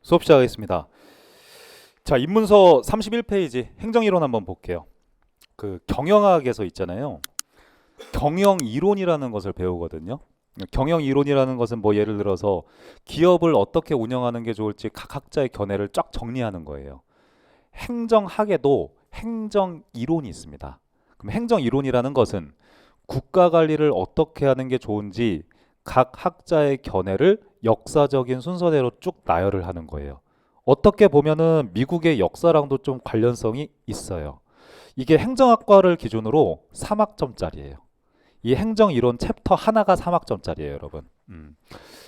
수업 시작하겠습니다. 자, 입문서 31페이지 행정이론 한번 볼게요. 그 경영학에서 있잖아요. 경영 이론이라는 것을 배우거든요. 경영 이론이라는 것은 뭐 예를 들어서 기업을 어떻게 운영하는 게 좋을지 각 학자의 견해를 쫙 정리하는 거예요. 행정학에도 행정 이론이 있습니다. 그럼 행정 이론이라는 것은 국가 관리를 어떻게 하는 게 좋은지 각 학자의 견해를 역사적인 순서대로 쭉 나열을 하는 거예요. 어떻게 보면은 미국의 역사랑도 좀 관련성이 있어요. 이게 행정학과를 기준으로 3학점짜리예요. 이 행정 이론 챕터 하나가 3학점짜리예요, 여러분.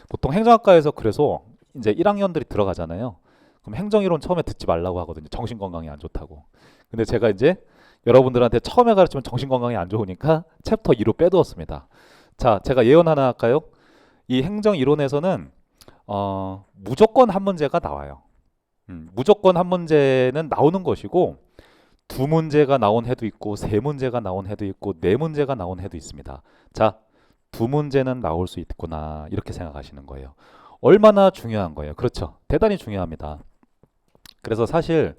보통 행정학과에서 그래서 이제 1학년들이 들어가잖아요. 그럼 행정 이론 처음에 듣지 말라고 하거든요. 정신 건강에 안 좋다고. 근데 제가 이제 여러분들한테 처음에 가르치면 정신 건강에 안 좋으니까 챕터 2로 빼두었습니다. 자, 제가 예언 하나 할까요? 이 행정 이론에서는 무조건 한 문제가 나와요. 무조건 한 문제는 나오는 것이고 두 문제가 나온 해도 있고 세 문제가 나온 해도 있고 네 문제가 나온 해도 있습니다. 자, 두 문제는 나올 수 있구나 이렇게 생각하시는 거예요. 얼마나 중요한 거예요. 그렇죠. 대단히 중요합니다. 그래서 사실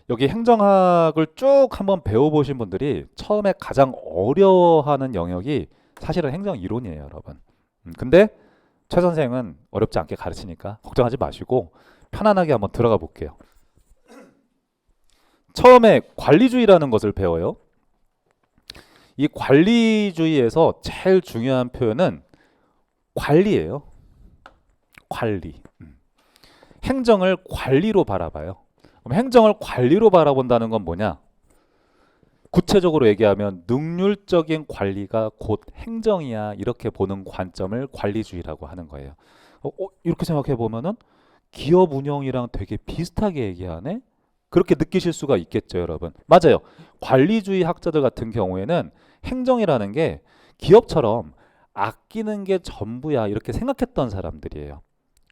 여기 행정학을 쭉 한번 배워보신 분들이 처음에 가장 어려워하는 영역이 사실은 행정 이론이에요, 여러분. 근데 최 선생은 어렵지 않게 가르치니까 걱정하지 마시고 편안하게 한번 들어가 볼게요. 처음에 관리주의라는 것을 배워요. 이 관리주의에서 제일 중요한 표현은 관리예요. 관리. 행정을 관리로 바라봐요. 그럼 행정을 관리로 바라본다는 건 뭐냐? 구체적으로 얘기하면 능률적인 관리가 곧 행정이야 이렇게 보는 관점을 관리주의라고 하는 거예요. 이렇게 생각해 보면은 기업 운영이랑 되게 비슷하게 얘기하네? 그렇게 느끼실 수가 있겠죠, 여러분. 맞아요. 관리주의 학자들 같은 경우에는 행정이라는 게 기업처럼 아끼는 게 전부야 이렇게 생각했던 사람들이에요.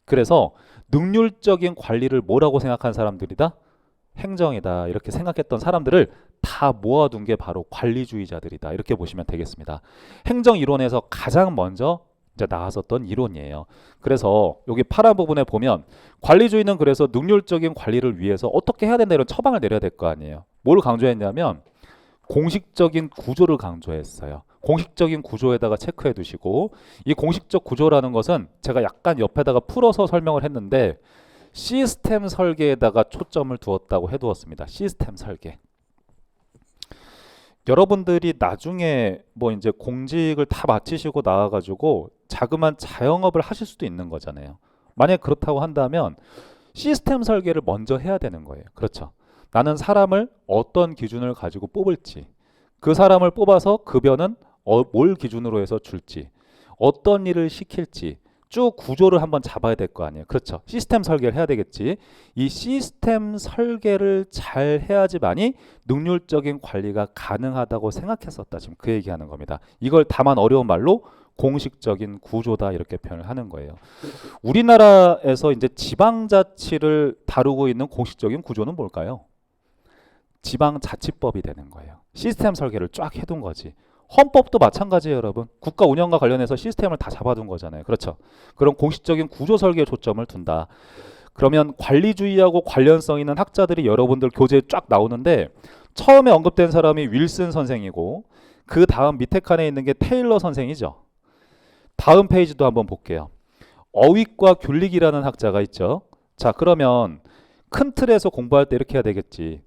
그래서 능률적인 관리를 뭐라고 생각한 사람들이다? 행정이다 이렇게 생각했던 사람들을 다 모아둔 게 바로 관리주의자들이다 이렇게 보시면 되겠습니다. 행정 이론에서 가장 먼저 이제 나왔었던 이론이에요. 그래서 여기 파란 부분에 보면 관리주의는 그래서 능률적인 관리를 위해서 어떻게 해야 된다 이런 처방을 내려야 될 거 아니에요. 뭘 강조했냐면 공식적인 구조를 강조했어요. 공식적인 구조에다가 체크해 두시고 이 공식적 구조라는 것은 제가 약간 옆에다가 풀어서 설명을 했는데 시스템 설계에다가 초점을 두었다고 해두었습니다. 시스템 설계. 여러분들이 나중에 뭐 이제 공직을 다 마치시고 나와가지고 자그만 자영업을 하실 수도 있는 거잖아요. 만약 그렇다고 한다면 시스템 설계를 먼저 해야 되는 거예요. 그렇죠. 나는 사람을 어떤 기준을 가지고 뽑을지, 그 사람을 뽑아서 급여는 뭘 기준으로 해서 줄지, 어떤 일을 시킬지 쭉 구조를 한번 잡아야 될 거 아니에요. 그렇죠. 시스템 설계를 해야 되겠지. 이 시스템 설계를 잘 해야지만이 능률적인 관리가 가능하다고 생각했었다. 지금 그 얘기하는 겁니다. 이걸 다만 어려운 말로 공식적인 구조다 이렇게 표현을 하는 거예요. 우리나라에서 이제 지방자치를 다루고 있는 공식적인 구조는 뭘까요? 지방자치법이 되는 거예요. 시스템 설계를 쫙 해둔 거지. 헌법도 마찬가지예요, 여러분. 국가 운영과 관련해서 시스템을 다 잡아둔 거잖아요. 그렇죠? 그런 공식적인 구조 설계에 초점을 둔다. 그러면 관리주의하고 관련성 있는 학자들이 여러분들 교재에 쫙 나오는데 처음에 언급된 사람이 윌슨 선생이고 그 다음 밑에 칸에 있는 게 테일러 선생이죠. 다음 페이지도 한번 볼게요. 어휘과 귤릭이라는 학자가 있죠. 자, 그러면 큰 틀에서 공부할 때 이렇게 해야 되겠지.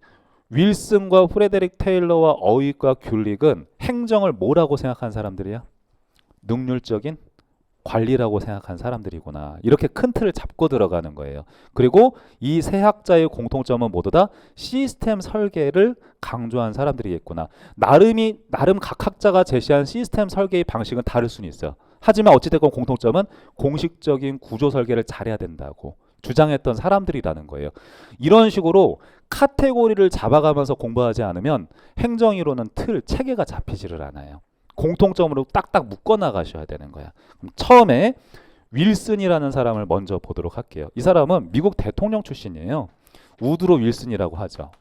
윌슨과 프레데릭 테일러와 어휘과 귤릭은 행정을 뭐라고 생각한 사람들이야? 능률적인 관리라고 생각한 사람들이구나. 이렇게 큰 틀을 잡고 들어가는 거예요. 그리고 이 세 학자의 공통점은 모두 다 시스템 설계를 강조한 사람들이겠구나. 나름 각 학자가 제시한 시스템 설계의 방식은 다를 수는 있어요. 하지만 어찌됐건 공통점은 공식적인 구조 설계를 잘해야 된다고 주장했던 사람들이라는 거예요. 이런 식으로 카테고리를 잡아가면서 공부하지 않으면 행정이론은 틀, 체계가 잡히지를 않아요. 공통점으로 딱딱 묶어 나가셔야 되는 거야. 그럼 처음에 윌슨이라는 사람을 먼저 보도록 할게요. 이 사람은 미국 대통령 출신이에요. 우드로 윌슨이라고 하죠.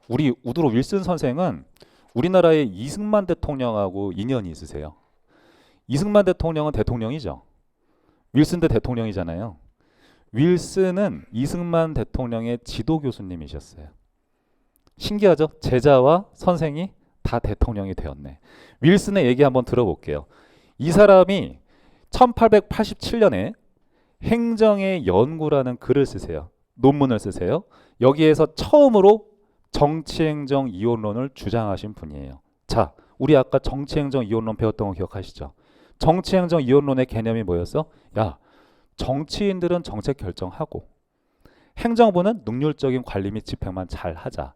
우리 우드로 윌슨 선생은 우리나라의 이승만 대통령하고 인연이 있으세요. 이승만 대통령은 대통령이죠. 윌슨 대 대통령이잖아요. 윌슨은 이승만 대통령의 지도 교수님이셨어요. 신기하죠? 제자와 선생이 다 대통령이 되었네. 윌슨의 얘기 한번 들어볼게요. 이 사람이 1887년에 행정의 연구라는 글을 쓰세요. 논문을 쓰세요. 여기에서 처음으로 정치행정 이원론을 주장하신 분이에요. 자, 우리 아까 정치행정 이원론 배웠던 거 기억하시죠? 정치행정 이원론의 개념이 뭐였어? 야, 정치인들은 정책 결정하고 행정부는 능률적인 관리 및 집행만 잘 하자.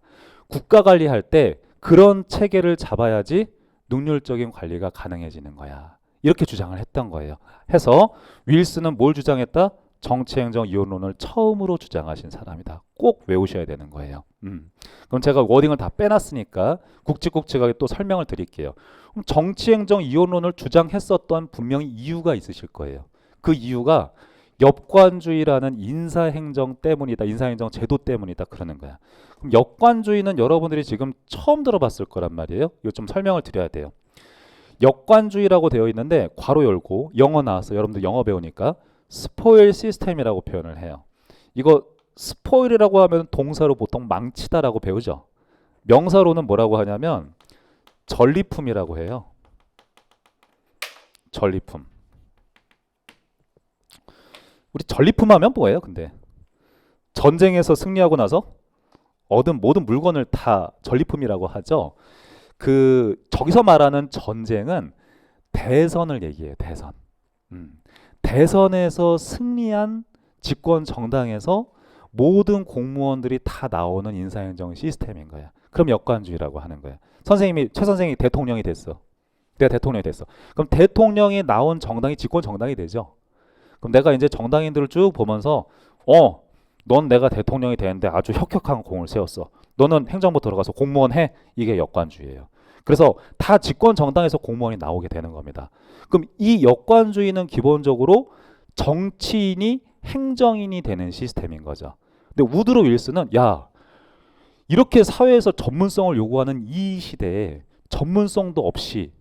국가 관리할 때 그런 체계를 잡아야지 능률적인 관리가 가능해지는 거야. 이렇게 주장을 했던 거예요. 해서 윌슨은 뭘 주장했다? 정치행정 이원론을 처음으로 주장하신 사람이다. 꼭 외우셔야 되는 거예요. 그럼 제가 워딩을 다 빼놨으니까 굵직굵직하게 또 설명을 드릴게요. 그럼 정치행정 이원론을 주장했었던 분명히 이유가 있으실 거예요. 그 이유가 역관주의라는 인사행정 때문이다. 인사행정 제도 때문이다. 그러는 거야. 그럼 역관주의는 여러분들이 지금 처음 들어봤을 거란 말이에요. 이거 좀 설명을 드려야 돼요. 역관주의라고 되어 있는데 괄호 열고 영어 나왔어. 여러분들 영어 배우니까 스포일 시스템이라고 표현을 해요. 이거 스포일이라고 하면 동사로 보통 망치다라고 배우죠. 명사로는 뭐라고 하냐면 전리품이라고 해요. 전리품. 우리 전리품 하면 뭐예요? 근데 전쟁에서 승리하고 나서 얻은 모든 물건을 다 전리품이라고 하죠. 저기서 말하는 전쟁은 대선을 얘기해요. 대선. 대선에서 승리한 집권 정당에서 모든 공무원들이 다 나오는 인사행정 시스템인 거야. 그럼 역관주의라고 하는 거야. 최 선생이 대통령이 됐어. 내가 대통령이 됐어. 그럼 대통령이 나온 정당이 집권 정당이 되죠. 그럼 내가 이제 정당인들을 쭉 보면서 넌 내가 대통령이 되는데 아주 혁혁한 공을 세웠어. 너는 행정부 들어가서 공무원 해. 이게 역관주의예요. 그래서 다 집권 정당에서 공무원이 나오게 되는 겁니다. 그럼 이 역관주의는 기본적으로 정치인이 행정인이 되는 시스템인 거죠. 근데 우드로 윌슨은 야, 이렇게 사회에서 전문성을 요구하는 이 시대에 전문성도 없이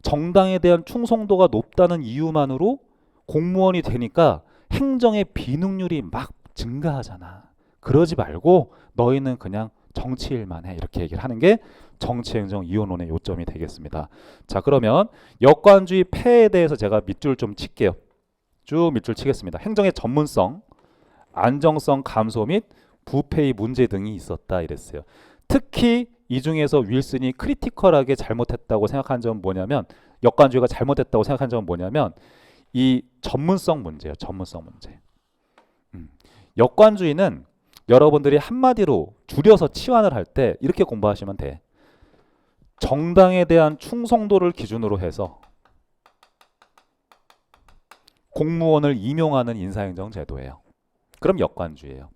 정당에 대한 충성도가 높다는 이유만으로 공무원이 되니까 행정의 비능률이 막 증가하잖아. 그러지 말고 너희는 그냥 정치일만 해. 이렇게 얘기를 하는 게 정치행정 이원론의 요점이 되겠습니다. 자, 그러면 역관주의 폐해에 대해서 제가 밑줄 좀 칠게요. 쭉 밑줄 치겠습니다. 행정의 전문성, 안정성 감소 및 부패의 문제 등이 있었다 이랬어요. 특히 이 중에서 윌슨이 크리티컬하게 잘못했다고 생각한 점은 뭐냐면, 역관주의가 잘못했다고 생각한 점은 뭐냐면 이 전문성 문제예요. 전문성 문제. 역관주의는 여러분들이 한마디로 줄여서 치환을 할 때 이렇게 공부하시면 돼. 정당에 대한 충성도를 기준으로 해서 공무원을 임용하는 인사행정 제도예요. 그럼 역관주의예요.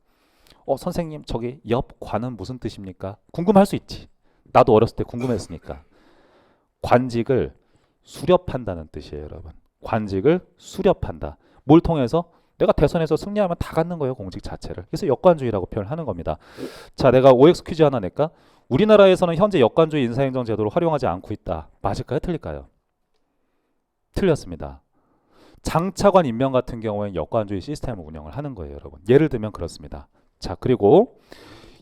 선생님 저기 역관은 무슨 뜻입니까? 궁금할 수 있지. 나도 어렸을 때 궁금했으니까. 관직을 수렵한다는 뜻이에요, 여러분. 관직을 수렵한다. 뭘 통해서? 내가 대선에서 승리하면 다 갖는 거예요, 공직 자체를. 그래서 역관주의라고 표현하는 겁니다. 자, 내가 OX 퀴즈 하나 낼까? 우리나라에서는 현재 역관주의 인사행정 제도를 활용하지 않고 있다. 맞을까요? 틀릴까요? 틀렸습니다. 장차관 임명 같은 경우에는 역관주의 시스템을 운영을 하는 거예요, 여러분. 예를 들면 그렇습니다. 자, 그리고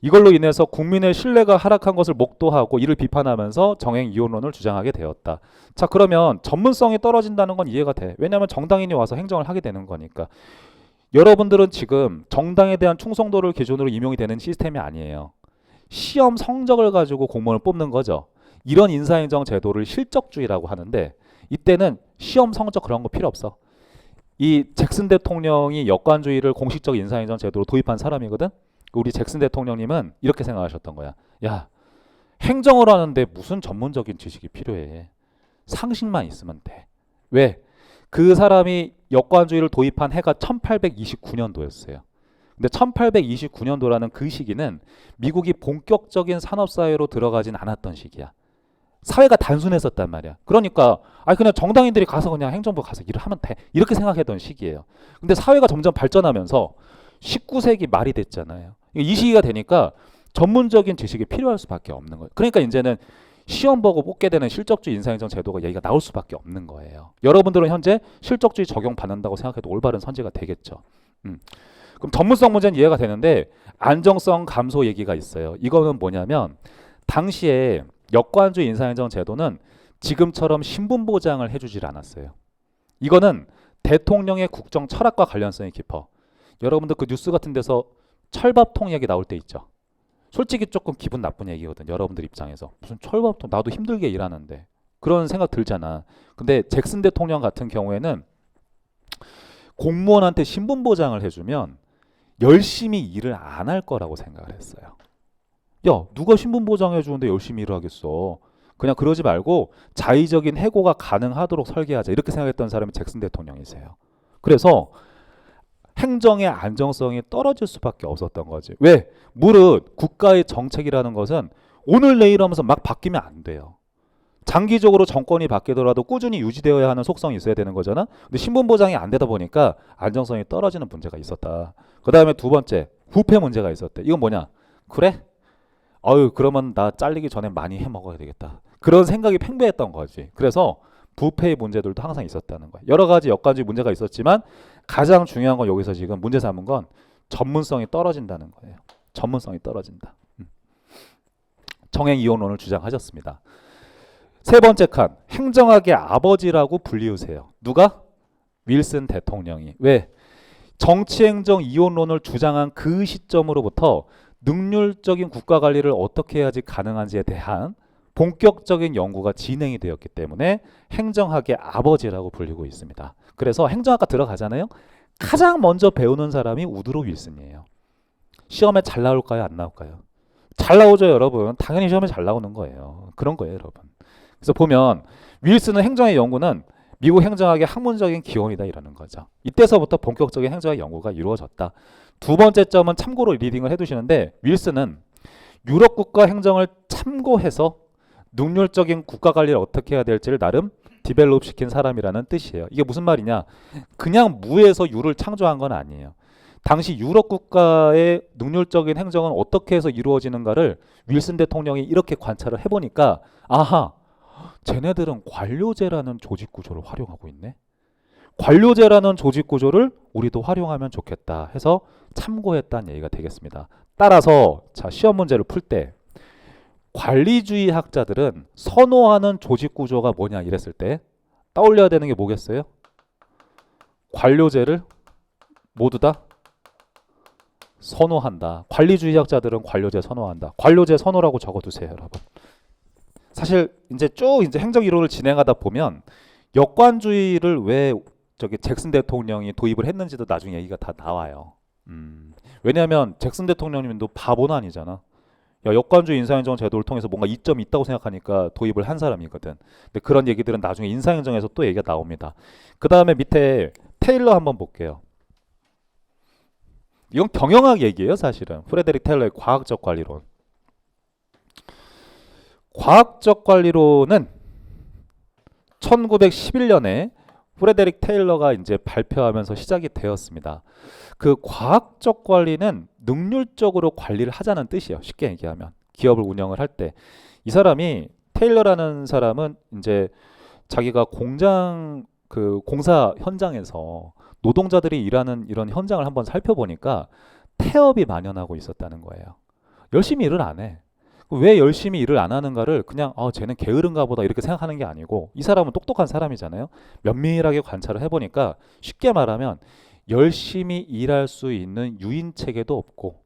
이걸로 인해서 국민의 신뢰가 하락한 것을 목도하고 이를 비판하면서 정행 이원론을 주장하게 되었다. 자, 그러면 전문성이 떨어진다는 건 이해가 돼. 왜냐하면 정당인이 와서 행정을 하게 되는 거니까. 여러분들은 지금 정당에 대한 충성도를 기준으로 임용이 되는 시스템이 아니에요. 시험 성적을 가지고 공무원을 뽑는 거죠. 이런 인사행정 제도를 실적주의라고 하는데, 이때는 시험 성적 그런 거 필요 없어. 이 잭슨 대통령이 역관주의를 공식적 인사행정 제도로 도입한 사람이거든. 우리 잭슨 대통령님은 이렇게 생각하셨던 거야. 야, 행정을 하는데 무슨 전문적인 지식이 필요해. 상식만 있으면 돼. 왜? 그 사람이 역관주의를 도입한 해가 1829년도였어요. 근데 1829년도라는 그 시기는 미국이 본격적인 산업사회로 들어가진 않았던 시기야. 사회가 단순했었단 말이야. 그러니까 그냥 정당인들이 가서 그냥 행정부 가서 일을 하면 돼. 이렇게 생각했던 시기예요. 근데 사회가 점점 발전하면서 19세기 말이 됐잖아요. 이 시기가 되니까 전문적인 지식이 필요할 수밖에 없는 거예요. 그러니까 이제는 시험 보고 뽑게 되는 실적주의 인사행정 제도가 얘기가 나올 수밖에 없는 거예요. 여러분들은 현재 실적주의 적용받는다고 생각해도 올바른 선지가 되겠죠. 그럼 전문성 문제는 이해가 되는데 안정성 감소 얘기가 있어요. 이거는 뭐냐면 당시에 역관주의 인사행정 제도는 지금처럼 신분 보장을 해주질 않았어요. 이거는 대통령의 국정 철학과 관련성이 깊어. 여러분들 그 뉴스 같은 데서 철밥통 얘기 나올 때 있죠. 솔직히 조금 기분 나쁜 얘기거든. 여러분들 입장에서. 무슨 철밥통, 나도 힘들게 일하는데. 그런 생각 들잖아. 근데 잭슨 대통령 같은 경우에는 공무원한테 신분 보장을 해주면 열심히 일을 안 할 거라고 생각을 했어요. 야, 누가 신분 보장해 주는데 열심히 일을 하겠어. 그냥 그러지 말고 자의적인 해고가 가능하도록 설계하자. 이렇게 생각했던 사람이 잭슨 대통령이세요. 그래서 행정의 안정성이 떨어질 수밖에 없었던 거지. 왜? 무릇 국가의 정책이라는 것은 오늘 내일 하면서 막 바뀌면 안 돼요. 장기적으로 정권이 바뀌더라도 꾸준히 유지되어야 하는 속성이 있어야 되는 거잖아. 근데 신분 보장이 안 되다 보니까 안정성이 떨어지는 문제가 있었다. 그 다음에 두 번째, 부패 문제가 있었대. 이건 뭐냐? 그래? 어유 그러면 나 잘리기 전에 많이 해 먹어야 되겠다. 그런 생각이 팽배했던 거지. 그래서 부패의 문제들도 항상 있었다는 거야. 여러 가지 역관주의 문제가 있었지만 가장 중요한 건 여기서 지금 문제 삼은 건 전문성이 떨어진다는 거예요. 전문성이 떨어진다. 정행 이혼론을 주장하셨습니다. 세 번째 칸, 행정학의 아버지라고 불리우세요. 누가? 윌슨 대통령이. 왜? 정치행정 이혼론을 주장한 그 시점으로부터 능률적인 국가관리를 어떻게 해야지 가능한지에 대한 본격적인 연구가 진행이 되었기 때문에 행정학의 아버지라고 불리고 있습니다. 그래서 행정학과 들어가잖아요. 가장 먼저 배우는 사람이 우드로 윌슨이에요. 시험에 잘 나올까요? 안 나올까요? 잘 나오죠, 여러분. 당연히 시험에 잘 나오는 거예요. 그런 거예요, 여러분. 그래서 보면 윌슨은 행정의 연구는 미국 행정학의 학문적인 기원이다 이러는 거죠. 이때서부터 본격적인 행정학 연구가 이루어졌다. 두 번째 점은 참고로 리딩을 해두시는데 윌슨은 유럽 국가 행정을 참고해서 능률적인 국가 관리를 어떻게 해야 될지를 나름 디벨롭 시킨 사람이라는 뜻이에요. 이게 무슨 말이냐? 그냥 무에서 유를 창조한 건 아니에요. 당시 유럽 국가의 능률적인 행정은 어떻게 해서 이루어지는가를 윌슨 대통령이 이렇게 관찰을 해보니까 아하, 쟤네들은 관료제라는 조직 구조를 활용하고 있네. 관료제라는 조직 구조를 우리도 활용하면 좋겠다 해서 참고했다는 얘기가 되겠습니다. 따라서 자, 시험 문제를 풀 때 관리주의 학자들은 선호하는 조직 구조가 뭐냐 이랬을 때 떠올려야 되는 게 뭐겠어요? 관료제를 모두 다 선호한다. 관리주의 학자들은 관료제 선호한다. 관료제 선호라고 적어두세요, 여러분. 사실 이제 쭉 이제 행정 이론을 진행하다 보면 역관주의를 왜 저기 잭슨 대통령이 도입을 했는지도 나중에 얘기가 다 나와요. 왜냐하면 잭슨 대통령님도 바보는 아니잖아. 야, 역관주의 인사행정 제도를 통해서 뭔가 이점이 있다고 생각하니까 도입을 한 사람이거든. 근데 그런 얘기들은 나중에 인사행정에서 또 얘기가 나옵니다. 그 다음에 밑에 테일러 한번 볼게요. 이건 경영학 얘기예요, 사실은. 프레데릭 테일러의 과학적 관리론. 과학적 관리론은 1911년에 프레데릭 테일러가 이제 발표하면서 시작이 되었습니다. 그 과학적 관리는 능률적으로 관리를 하자는 뜻이에요. 쉽게 얘기하면 기업을 운영을 할 때 이 사람이 테일러라는 사람은 이제 자기가 공장 그 공사 현장에서 노동자들이 일하는 이런 현장을 한번 살펴보니까 태업이 만연하고 있었다는 거예요. 열심히 일을 안 해. 왜 열심히 일을 안 하는가를 그냥 쟤는 게으른가 보다 이렇게 생각하는 게 아니고 이 사람은 똑똑한 사람이잖아요. 면밀하게 관찰을 해보니까 쉽게 말하면 열심히 일할 수 있는 유인체계도 없고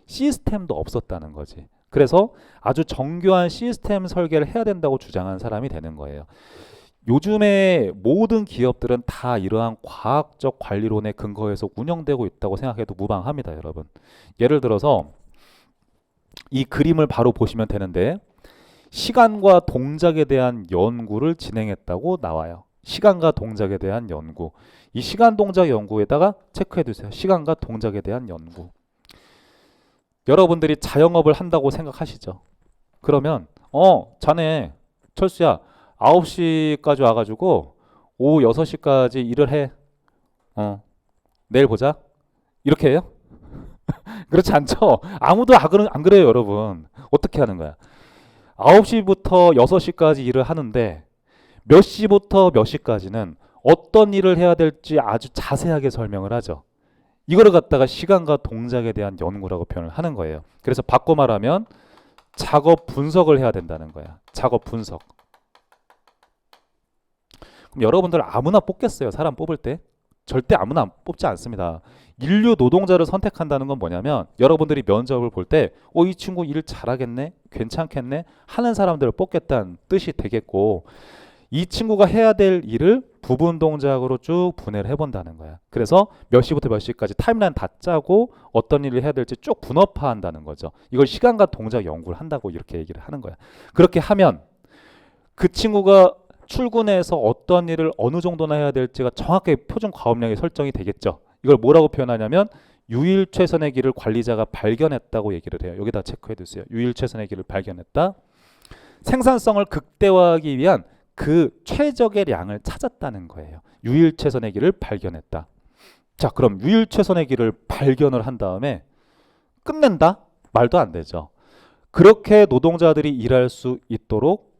시스템도 없었다는 거지. 그래서 아주 정교한 시스템 설계를 해야 된다고 주장한 사람이 되는 거예요. 요즘에 모든 기업들은 다 이러한 과학적 관리론에 근거해서 운영되고 있다고 생각해도 무방합니다, 여러분. 예를 들어서 이 그림을 바로 보시면 되는데 시간과 동작에 대한 연구를 진행했다고 나와요. 시간과 동작에 대한 연구. 이 시간 동작 연구에다가 체크해 두세요. 시간과 동작에 대한 연구. 여러분들이 자영업을 한다고 생각하시죠. 그러면 자네 철수야 9시까지 와가지고 오후 6시까지 일을 해. 내일 보자. 이렇게 해요? 그렇지 않죠? 아무도 안 그래요, 여러분. 어떻게 하는 거야? 9시부터 6시까지 일을 하는데 몇 시부터 몇 시까지는 어떤 일을 해야 될지 아주 자세하게 설명을 하죠. 이거를 갖다가 시간과 동작에 대한 연구라고 표현을 하는 거예요. 그래서 바꿔 말하면 작업 분석을 해야 된다는 거야. 작업 분석. 그럼 여러분들 아무나 뽑겠어요? 사람 뽑을 때? 절대 아무나 뽑지 않습니다. 인류 노동자를 선택한다는 건 뭐냐면 여러분들이 면접을 볼 때 이 친구 일 잘하겠네? 괜찮겠네? 하는 사람들을 뽑겠다는 뜻이 되겠고, 이 친구가 해야 될 일을 부분 동작으로 쭉 분해를 해본다는 거야. 그래서 몇 시부터 몇 시까지 타임라인 다 짜고 어떤 일을 해야 될지 쭉 분업화한다는 거죠. 이걸 시간과 동작 연구를 한다고 이렇게 얘기를 하는 거야. 그렇게 하면 그 친구가 출근해서 어떤 일을 어느 정도나 해야 될지가 정확하게 표준 과업량이 설정이 되겠죠. 이걸 뭐라고 표현하냐면 유일 최선의 길을 관리자가 발견했다고 얘기를 해요. 여기다 체크해 두세요. 유일 최선의 길을 발견했다. 생산성을 극대화하기 위한 그 최적의 량을 찾았다는 거예요. 유일 최선의 길을 발견했다. 자, 그럼 유일 최선의 길을 발견을 한 다음에 끝낸다? 말도 안 되죠. 그렇게 노동자들이 일할 수 있도록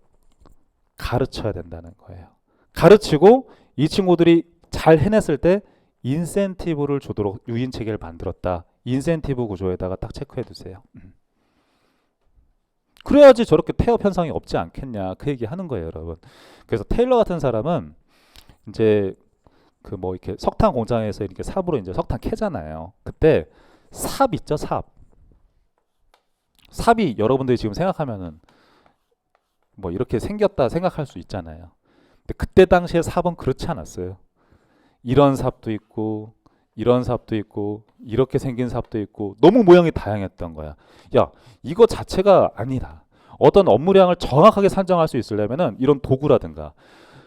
가르쳐야 된다는 거예요. 가르치고 이 친구들이 잘 해냈을 때 인센티브를 주도록 유인 체계를 만들었다. 인센티브 구조에다가 딱 체크해 두세요. 그래야지 저렇게 폐업 현상이 없지 않겠냐, 그 얘기 하는 거예요, 여러분. 그래서 테일러 같은 사람은 이제 그 뭐 이렇게 석탄 공장에서 이렇게 삽으로 이제 석탄 캐잖아요. 그때 삽 있죠, 삽. 삽이 여러분들이 지금 생각하면은 뭐 이렇게 생겼다 생각할 수 있잖아요. 근데 그때 당시에 삽은 그렇지 않았어요. 이런 삽도 있고 이런 삽도 있고 이렇게 생긴 삽도 있고 너무 모양이 다양했던 거야. 야, 이거 자체가 아니다. 어떤 업무량을 정확하게 산정할 수 있으려면은 이런 도구라든가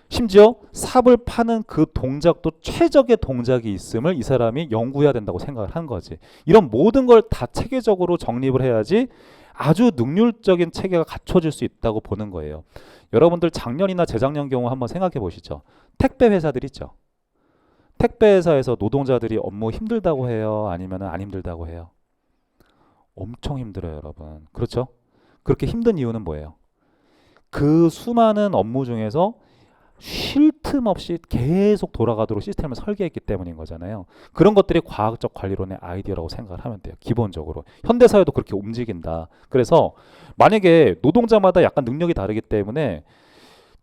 심지어 삽을 파는 그 동작도 최적의 동작이 있음을 이 사람이 연구해야 된다고 생각을 한 거지. 이런 모든 걸 다 체계적으로 정립을 해야지 아주 능률적인 체계가 갖춰질 수 있다고 보는 거예요. 여러분들 작년이나 재작년 경우 한번 생각해 보시죠. 택배 회사들 있죠. 택배 회사에서 노동자들이 업무 힘들다고 해요? 아니면 안 힘들다고 해요? 엄청 힘들어요, 여러분. 그렇죠? 그렇게 힘든 이유는 뭐예요? 그 수많은 업무 중에서 쉴 틈 없이 계속 돌아가도록 시스템을 설계했기 때문인 거잖아요. 그런 것들이 과학적 관리론의 아이디어라고 생각을 하면 돼요. 기본적으로. 현대사회도 그렇게 움직인다. 그래서 만약에 노동자마다 약간 능력이 다르기 때문에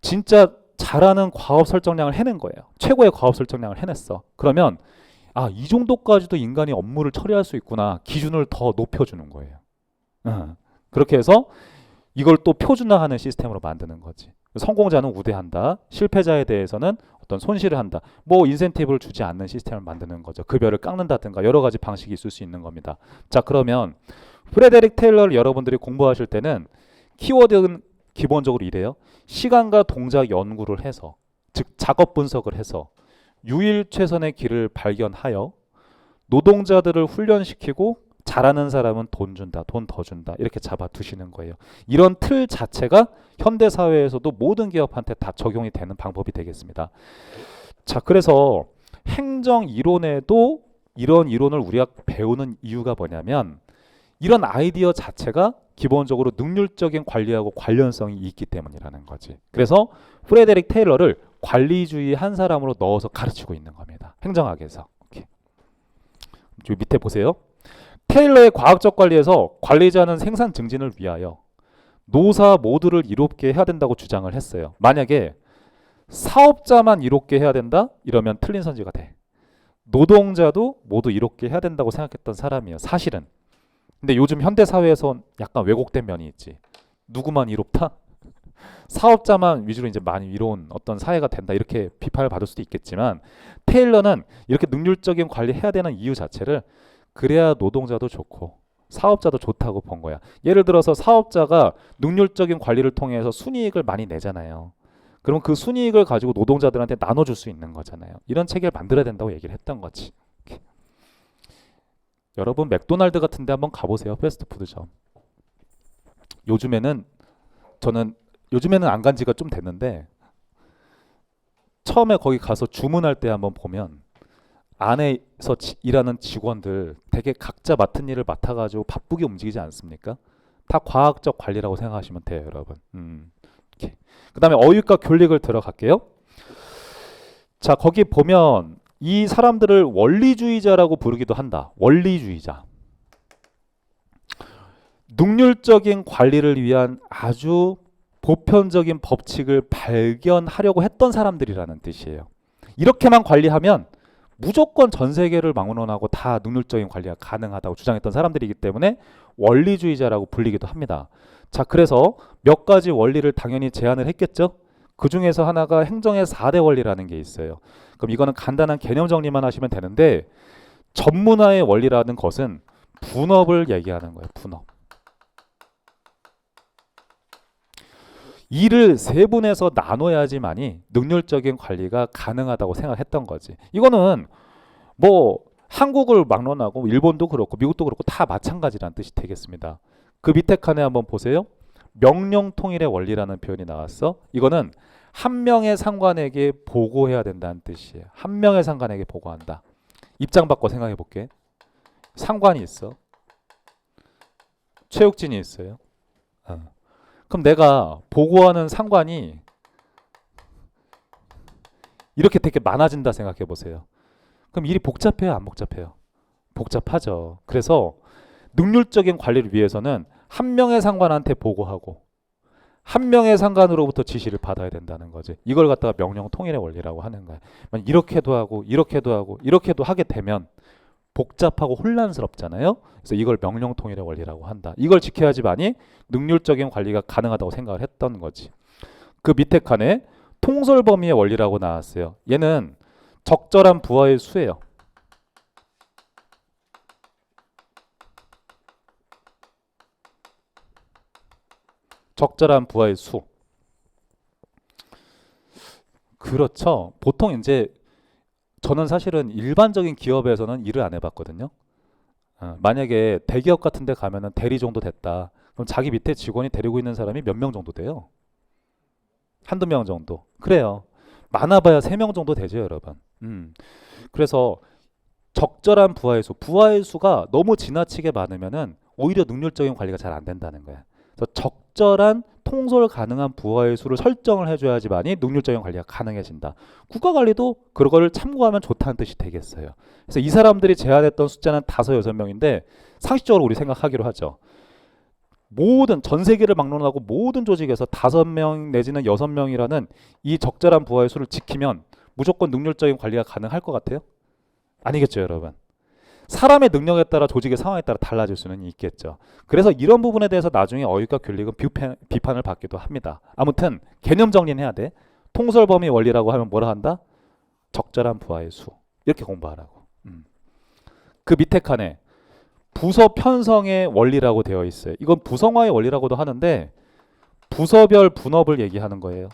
진짜 잘하는 과업 설정량을 해낸 거예요. 최고의 과업 설정량을 해냈어. 그러면 이 정도까지도 인간이 업무를 처리할 수 있구나. 기준을 더 높여주는 거예요. 그렇게 해서 이걸 또 표준화하는 시스템으로 만드는 거지. 성공자는 우대한다. 실패자에 대해서는 어떤 손실을 한다. 뭐 인센티브를 주지 않는 시스템을 만드는 거죠. 급여를 깎는다든가 여러 가지 방식이 있을 수 있는 겁니다. 자, 그러면 프레데릭 테일러를 여러분들이 공부하실 때는 키워드는 기본적으로 이래요. 시간과 동작 연구를 해서, 즉 작업 분석을 해서 유일 최선의 길을 발견하여 노동자들을 훈련시키고 잘하는 사람은 돈 준다, 돈 더 준다, 이렇게 잡아 두시는 거예요. 이런 틀 자체가 현대 사회에서도 모든 기업한테 다 적용이 되는 방법이 되겠습니다. 자, 그래서 행정 이론에도 이런 이론을 우리가 배우는 이유가 뭐냐면 이런 아이디어 자체가 기본적으로 능률적인 관리하고 관련성이 있기 때문이라는 거지. 그래서 프레데릭 테일러를 관리주의 한 사람으로 넣어서 가르치고 있는 겁니다. 행정학에서. 오케이. 저 밑에 보세요. 테일러의 과학적 관리에서 관리자는 생산 증진을 위하여 노사 모두를 이롭게 해야 된다고 주장을 했어요. 만약에 사업자만 이롭게 해야 된다? 이러면 틀린 선지가 돼. 노동자도 모두 이롭게 해야 된다고 생각했던 사람이에요. 사실은. 근데 요즘 현대 사회에서 약간 왜곡된 면이 있지. 누구만 이롭다? 사업자만 위주로 이제 많이 이로운 어떤 사회가 된다, 이렇게 비판을 받을 수도 있겠지만 테일러는 이렇게 능률적인 관리해야 되는 이유 자체를 그래야 노동자도 좋고 사업자도 좋다고 본 거야. 예를 들어서 사업자가 능률적인 관리를 통해서 순이익을 많이 내잖아요. 그럼 그 순이익을 가지고 노동자들한테 나눠줄 수 있는 거잖아요. 이런 체계를 만들어야 된다고 얘기를 했던 거지. 여러분 맥도날드 같은 데 한번 가보세요. 패스트푸드점. 요즘에는 안 간 지가 좀 됐는데 처음에 거기 가서 주문할 때 한번 보면 안에서 일하는 직원들 되게 각자 맡은 일을 맡아가지고 바쁘게 움직이지 않습니까? 다 과학적 관리라고 생각하시면 돼요, 여러분. 그 다음에 어휘과 교릭을 들어갈게요. 자, 거기 보면 이 사람들을 원리주의자라고 부르기도 한다. 원리주의자. 능률적인 관리를 위한 아주 보편적인 법칙을 발견하려고 했던 사람들이라는 뜻이에요. 이렇게만 관리하면 무조건 전 세계를 막론하고 다 능률적인 관리가 가능하다고 주장했던 사람들이기 때문에 원리주의자라고 불리기도 합니다. 자, 그래서 몇 가지 원리를 당연히 제안을 했겠죠. 그 중에서 하나가 행정의 4대 원리라는 게 있어요. 그럼 이거는 간단한 개념 정리만 하시면 되는데, 전문화의 원리라는 것은 분업을 얘기하는 거예요. 분업. 일을 세분해서 나눠야지만이 능률적인 관리가 가능하다고 생각했던 거지. 이거는 뭐 한국을 막론하고 일본도 그렇고 미국도 그렇고 다 마찬가지라는 뜻이 되겠습니다. 그 밑에 칸에 한번 보세요. 명령 통일의 원리라는 표현이 나왔어. 이거는 한 명의 상관에게 보고해야 된다는 뜻이에요. 한 명의 상관에게 보고한다. 입장 바꿔 생각해 볼게. 상관이 있어. 체육진이 있어요. 그럼 내가 보고하는 상관이 이렇게 되게 많아진다 생각해 보세요. 그럼 일이 복잡해요, 안 복잡해요? 복잡하죠. 그래서 능률적인 관리를 위해서는 한 명의 상관한테 보고하고 한 명의 상관으로부터 지시를 받아야 된다는 거지. 이걸 갖다가 명령 통일의 원리라고 하는 거야. 이렇게도 하고 이렇게도 하고 이렇게도 하게 되면 복잡하고 혼란스럽잖아요. 그래서 이걸 명령 통일의 원리라고 한다. 이걸 지켜야지만이 능률적인 관리가 가능하다고 생각을 했던 거지. 그 밑에 칸에 통솔 범위의 원리라고 나왔어요. 얘는 적절한 부하의 수예요. 적절한 부하의 수. 그렇죠. 보통 이제 저는 사실은 일반적인 기업에서는 일을 안 해봤거든요. 만약에 대기업 같은 데 가면은 대리 정도 됐다. 그럼 자기 밑에 직원이 데리고 있는 사람이 몇 명 정도 돼요? 한두 명 정도. 그래요. 많아봐야 3명 정도 되죠, 여러분. 그래서 적절한 부하의 수. 부하의 수가 너무 지나치게 많으면은 오히려 능률적인 관리가 잘 안 된다는 거야. 그래서 적절한 통솔 가능한 부하의 수를 설정을 해줘야지만이 능률적인 관리가 가능해진다. 국가관리도 그거를 참고하면 좋다는 뜻이 되겠어요. 그래서 이 사람들이 제안했던 숫자는 5, 6명인데 상식적으로 우리 생각하기로 하죠. 모든 전 세계를 막론하고 모든 조직에서 5명 내지는 6명이라는 이 적절한 부하의 수를 지키면 무조건 능률적인 관리가 가능할 것 같아요? 아니겠죠, 여러분. 사람의 능력에 따라 조직의 상황에 따라 달라질 수는 있겠죠. 그래서 이런 부분에 대해서 나중에 어휘과 교릭은 비판을 받기도 합니다. 아무튼 개념 정리는 해야 돼. 통솔 범위 원리라고 하면 뭐라 한다? 적절한 부하의 수. 이렇게 공부하라고. 그 밑에 칸에 부서 편성의 원리라고 되어 있어요. 이건 부성화의 원리라고도 하는데 부서별 분업을 얘기하는 거예요.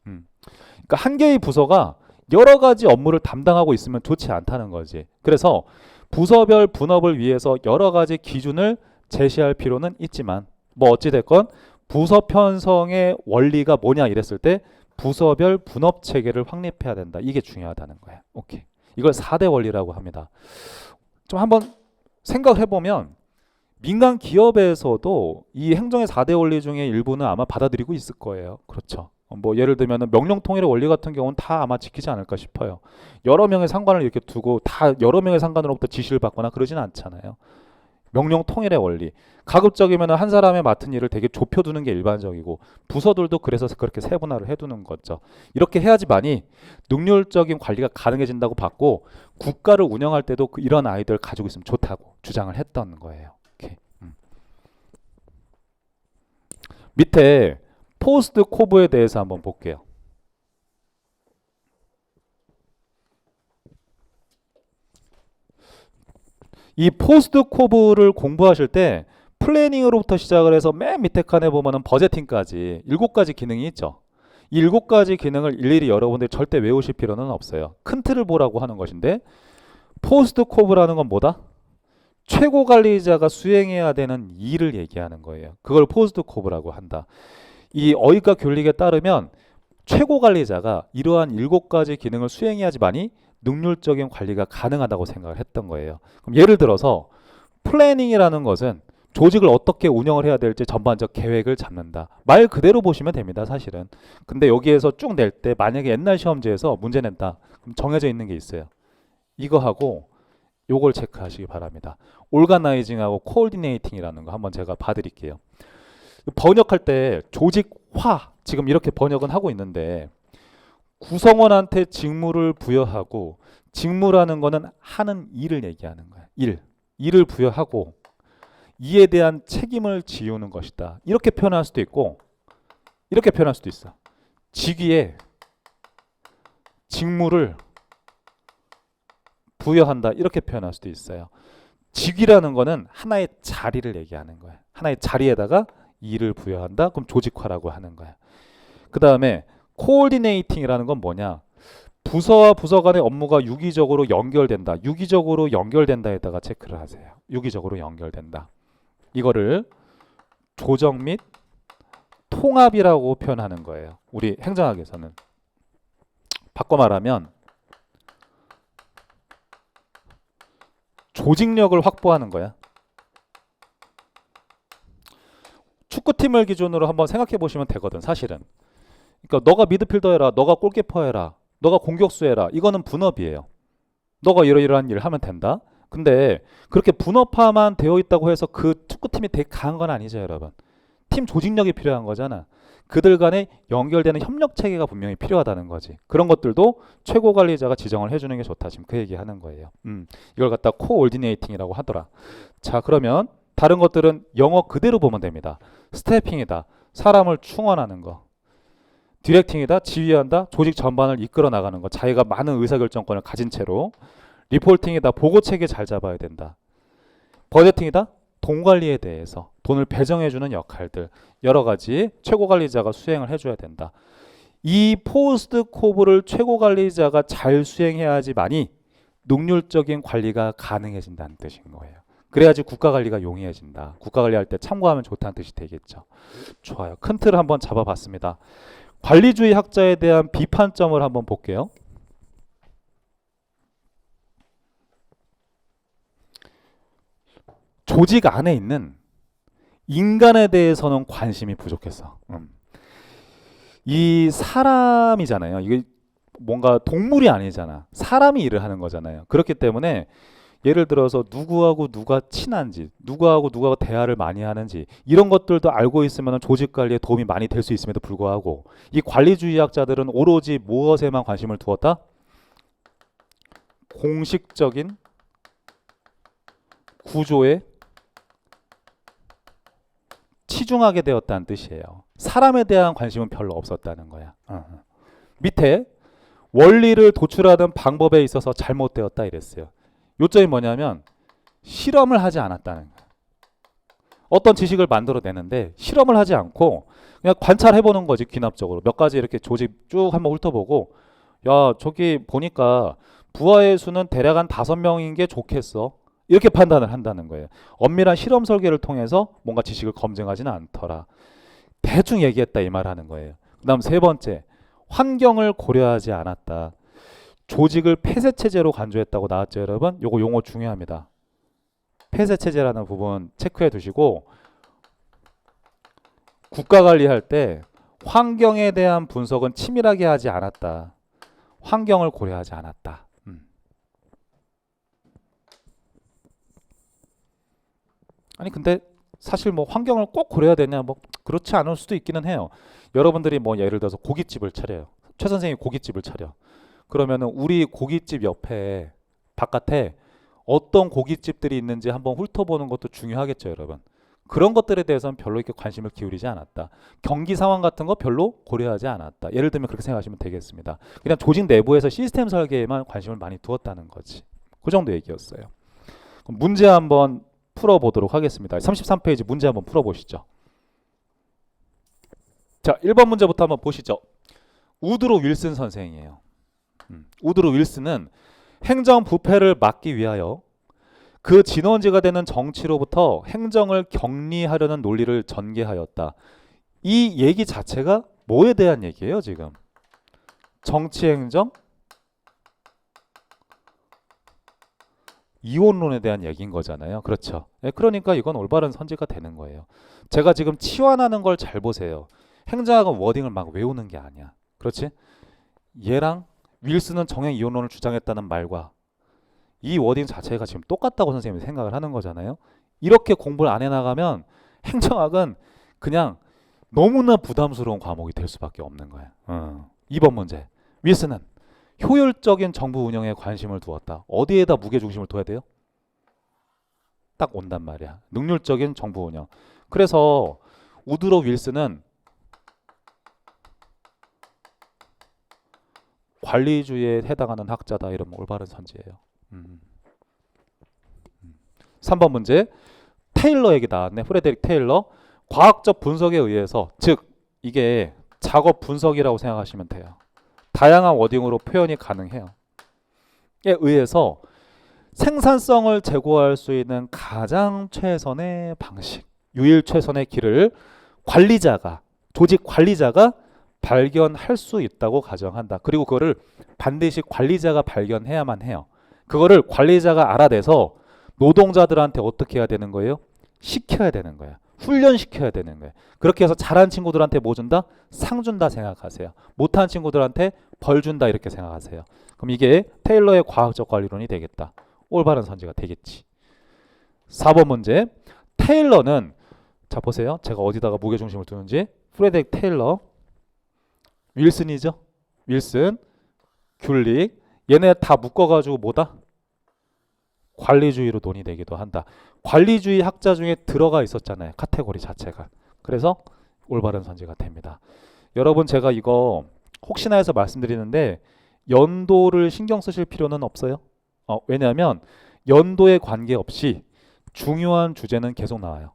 그러니까 한 개의 부서가 여러 가지 업무를 담당하고 있으면 좋지 않다는 거지. 그래서 부서별 분업을 위해서 여러 가지 기준을 제시할 필요는 있지만 뭐 어찌됐건 부서 편성의 원리가 뭐냐 이랬을 때 부서별 분업 체계를 확립해야 된다. 이게 중요하다는 거야. 오케이. 이걸 4대 원리라고 합니다. 좀 한번 생각해 보면 민간 기업에서도 이 행정의 4대 원리 중에 일부는 아마 받아들이고 있을 거예요. 그렇죠. 뭐 예를 들면 명령 통일의 원리 같은 경우는 다 아마 지키지 않을까 싶어요. 여러 명의 상관을 이렇게 두고 다 여러 명의 상관으로부터 지시를 받거나 그러지는 않잖아요. 명령 통일의 원리. 가급적이면 한 사람의 맡은 일을 되게 좁혀두는 게 일반적이고 부서들도 그래서 그렇게 세분화를 해두는 거죠. 이렇게 해야지만이 능률적인 관리가 가능해진다고 봤고 국가를 운영할 때도 이런 아이들 가지고 있으면 좋다고 주장을 했던 거예요. 오케이. 밑에 포스트 코브에 대해서 한번 볼게요. 이 포스트 코브를 공부하실 때 플래닝으로부터 시작을 해서 맨 밑에 칸에 보면은 버제팅까지 7가지 기능이 있죠. 이 7가지 기능을 일일이 여러분들이 절대 외우실 필요는 없어요. 큰 틀을 보라고 하는 것인데 포스트 코브라는 건 뭐다? 최고 관리자가 수행해야 되는 일을 얘기하는 거예요. 그걸 포스트 코브라고 한다. 이 어휘과 교릭에 따르면 최고 관리자가 이러한 7가지 기능을 수행해야지만이 능률적인 관리가 가능하다고 생각을 했던 거예요. 그럼 예를 들어서 플래닝이라는 것은 조직을 어떻게 운영을 해야 될지 전반적 계획을 잡는다. 말 그대로 보시면 됩니다, 사실은. 근데 여기에서 쭉 낼 때 만약에 옛날 시험지에서 문제 낸다. 그럼 정해져 있는 게 있어요. 이거하고 요걸 체크하시기 바랍니다. 올가나이징하고 코오디네이팅이라는 거 한번 제가 봐드릴게요. 번역할 때 조직화 지금 이렇게 번역은 하고 있는데 구성원한테 직무를 부여하고 직무라는 거는 하는 일을 얘기하는 거야. 일을 부여하고 이에 대한 책임을 지우는 것이다. 이렇게 표현할 수도 있고 이렇게 표현할 수도 있어. 직위에 직무를 부여한다. 이렇게 표현할 수도 있어요. 직위라는 거는 하나의 자리를 얘기하는 거야. 하나의 자리에다가 일을 부여한다. 그럼 조직화라고 하는 거야. 그 다음에 코오디네이팅이라는 건 뭐냐? 부서와 부서 간의 업무가 유기적으로 연결된다. 유기적으로 연결된다에다가 체크를 하세요. 유기적으로 연결된다. 이거를 조정 및 통합이라고 표현하는 거예요. 우리 행정학에서는. 바꿔 말하면 조직력을 확보하는 거야. 축구팀을 기준으로 한번 생각해 보시면 되거든, 사실은. 그러니까 너가 미드필더 해라, 너가 골키퍼 해라, 너가 공격수 해라. 이거는 분업이에요. 너가 이러이러한 일을 하면 된다. 근데 그렇게 분업화만 되어 있다고 해서 그 축구팀이 되게 강한 건 아니죠, 여러분. 팀 조직력이 필요한 거잖아. 그들 간에 연결되는 협력 체계가 분명히 필요하다는 거지. 그런 것들도 최고 관리자가 지정을 해주는 게 좋다. 지금 그 얘기하는 거예요. 이걸 갖다 코올디네이팅이라고 하더라. 자, 그러면 다른 것들은 영어 그대로 보면 됩니다. 스태핑이다. 사람을 충원하는 거. 디렉팅이다. 지휘한다. 조직 전반을 이끌어 나가는 거. 자기가 많은 의사결정권을 가진 채로. 리포팅이다. 보고 체계 잘 잡아야 된다. 버제팅이다. 돈 관리에 대해서 돈을 배정해주는 역할들 여러 가지 최고 관리자가 수행을 해줘야 된다. 이 포스트 코브를 최고 관리자가 잘 수행해야지만이 능률적인 관리가 가능해진다는 뜻인 거예요. 그래야지 국가 관리가 용이해진다. 국가 관리할 때 참고하면 좋다는 뜻이 되겠죠. 좋아요. 큰 틀을 한번 잡아봤습니다. 관리주의 학자에 대한 비판점을 한번 볼게요. 조직 안에 있는 인간에 대해서는 관심이 부족했어. 이 사람이잖아요. 이게 뭔가 동물이 아니잖아. 사람이 일을 하는 거잖아요. 그렇기 때문에 예를 들어서 누구하고 누가 친한지, 누구하고 누가 대화를 많이 하는지 이런 것들도 알고 있으면 조직 관리에 도움이 많이 될 수 있음에도 불구하고 이 관리주의학자들은 오로지 무엇에만 관심을 두었다? 공식적인 구조에 치중하게 되었다는 뜻이에요. 사람에 대한 관심은 별로 없었다는 거야. 밑에 원리를 도출하는 방법에 있어서 잘못되었다 이랬어요. 요점이 뭐냐면 실험을 하지 않았다는 거야. 어떤 지식을 만들어내는데 실험을 하지 않고 그냥 관찰해보는 거지. 귀납적으로 몇 가지 이렇게 조직 쭉 한번 훑어보고 야 저기 보니까 부하의 수는 대략 한 5명인 게 좋겠어. 이렇게 판단을 한다는 거예요. 엄밀한 실험 설계를 통해서 뭔가 지식을 검증하지는 않더라. 대충 얘기했다 이 말하는 거예요. 그 다음 세 번째, 환경을 고려하지 않았다. 조직을 폐쇄체제로 간주했다고 나왔죠, 여러분? 요거 용어 중요합니다. 폐쇄체제라는 부분 체크해 두시고 국가 관리할 때 환경에 대한 분석은 치밀하게 하지 않았다. 환경을 고려하지 않았다. 아니 근데 사실 뭐 환경을 꼭 고려해야 되냐 뭐 그렇지 않을 수도 있기는 해요. 여러분들이 뭐 예를 들어서 고깃집을 차려요. 최 선생님이 고깃집을 차려. 그러면은 우리 고깃집 옆에 바깥에 어떤 고깃집들이 있는지 한번 훑어보는 것도 중요하겠죠, 여러분. 그런 것들에 대해서는 별로 이렇게 관심을 기울이지 않았다. 경기 상황 같은 거 별로 고려하지 않았다. 예를 들면 그렇게 생각하시면 되겠습니다. 그냥 조직 내부에서 시스템 설계에만 관심을 많이 두었다는 거지. 그 정도 얘기였어요. 그럼 문제 한번 풀어보도록 하겠습니다. 33페이지 문제 한번 풀어보시죠. 자, 1번 문제부터 한번 보시죠. 우드로 윌슨 선생이에요. 우드로 윌슨은 행정 부패를 막기 위하여 그 진원지가 되는 정치로부터 행정을 격리하려는 논리를 전개하였다. 이 얘기 자체가 뭐에 대한 얘기예요, 지금? 정치 행정 이원론에 대한 얘기인 거잖아요. 그렇죠. 예, 그러니까 이건 올바른 선지가 되는 거예요. 제가 지금 치환하는 걸 잘 보세요. 행정학은 워딩을 막 외우는 게 아니야. 그렇지? 얘랑 윌슨은 정행 이원론을 주장했다는 말과 이 워딩 자체가 지금 똑같다고 선생님이 생각을 하는 거잖아요. 이렇게 공부를 안 해나가면 행정학은 그냥 너무나 부담스러운 과목이 될 수밖에 없는 거예요. 2번 문제. 윌슨은 효율적인 정부 운영에 관심을 두었다. 어디에다 무게중심을 둬야 돼요? 딱 온단 말이야. 능률적인 정부 운영. 그래서 우드로 윌슨은 관리주의에 해당하는 학자다. 이러면 올바른 선지예요. 3번 문제. 테일러 얘기 나왔네. 프레데릭 테일러. 과학적 분석에 의해서, 즉 이게 작업 분석이라고 생각하시면 돼요. 다양한 워딩으로 표현이 가능해요. 에 의해서 생산성을 제고할 수 있는 가장 최선의 방식, 유일 최선의 길을 관리자가, 조직 관리자가 발견할 수 있다고 가정한다. 그리고 그거를 반드시 관리자가 발견해야만 해요. 그거를 관리자가 알아내서 노동자들한테 어떻게 해야 되는 거예요? 시켜야 되는 거예요. 훈련시켜야 되는 거예요. 그렇게 해서 잘한 친구들한테 뭐 준다? 상 준다 생각하세요. 못한 친구들한테 벌 준다 이렇게 생각하세요. 그럼 이게 테일러의 과학적 관리론이 되겠다. 올바른 선지가 되겠지. 4번 문제. 테일러는, 자 보세요. 제가 어디다가 무게중심을 두는지. 프레데릭 테일러, 윌슨이죠. 윌슨, 귤릭. 얘네 다 묶어가지고 뭐다? 관리주의로 논의되기도 한다. 관리주의 학자 중에 들어가 있었잖아요. 카테고리 자체가. 그래서 올바른 선지가 됩니다. 여러분 제가 이거 혹시나 해서 말씀드리는데 연도를 신경 쓰실 필요는 없어요. 왜냐하면 연도에 관계없이 중요한 주제는 계속 나와요.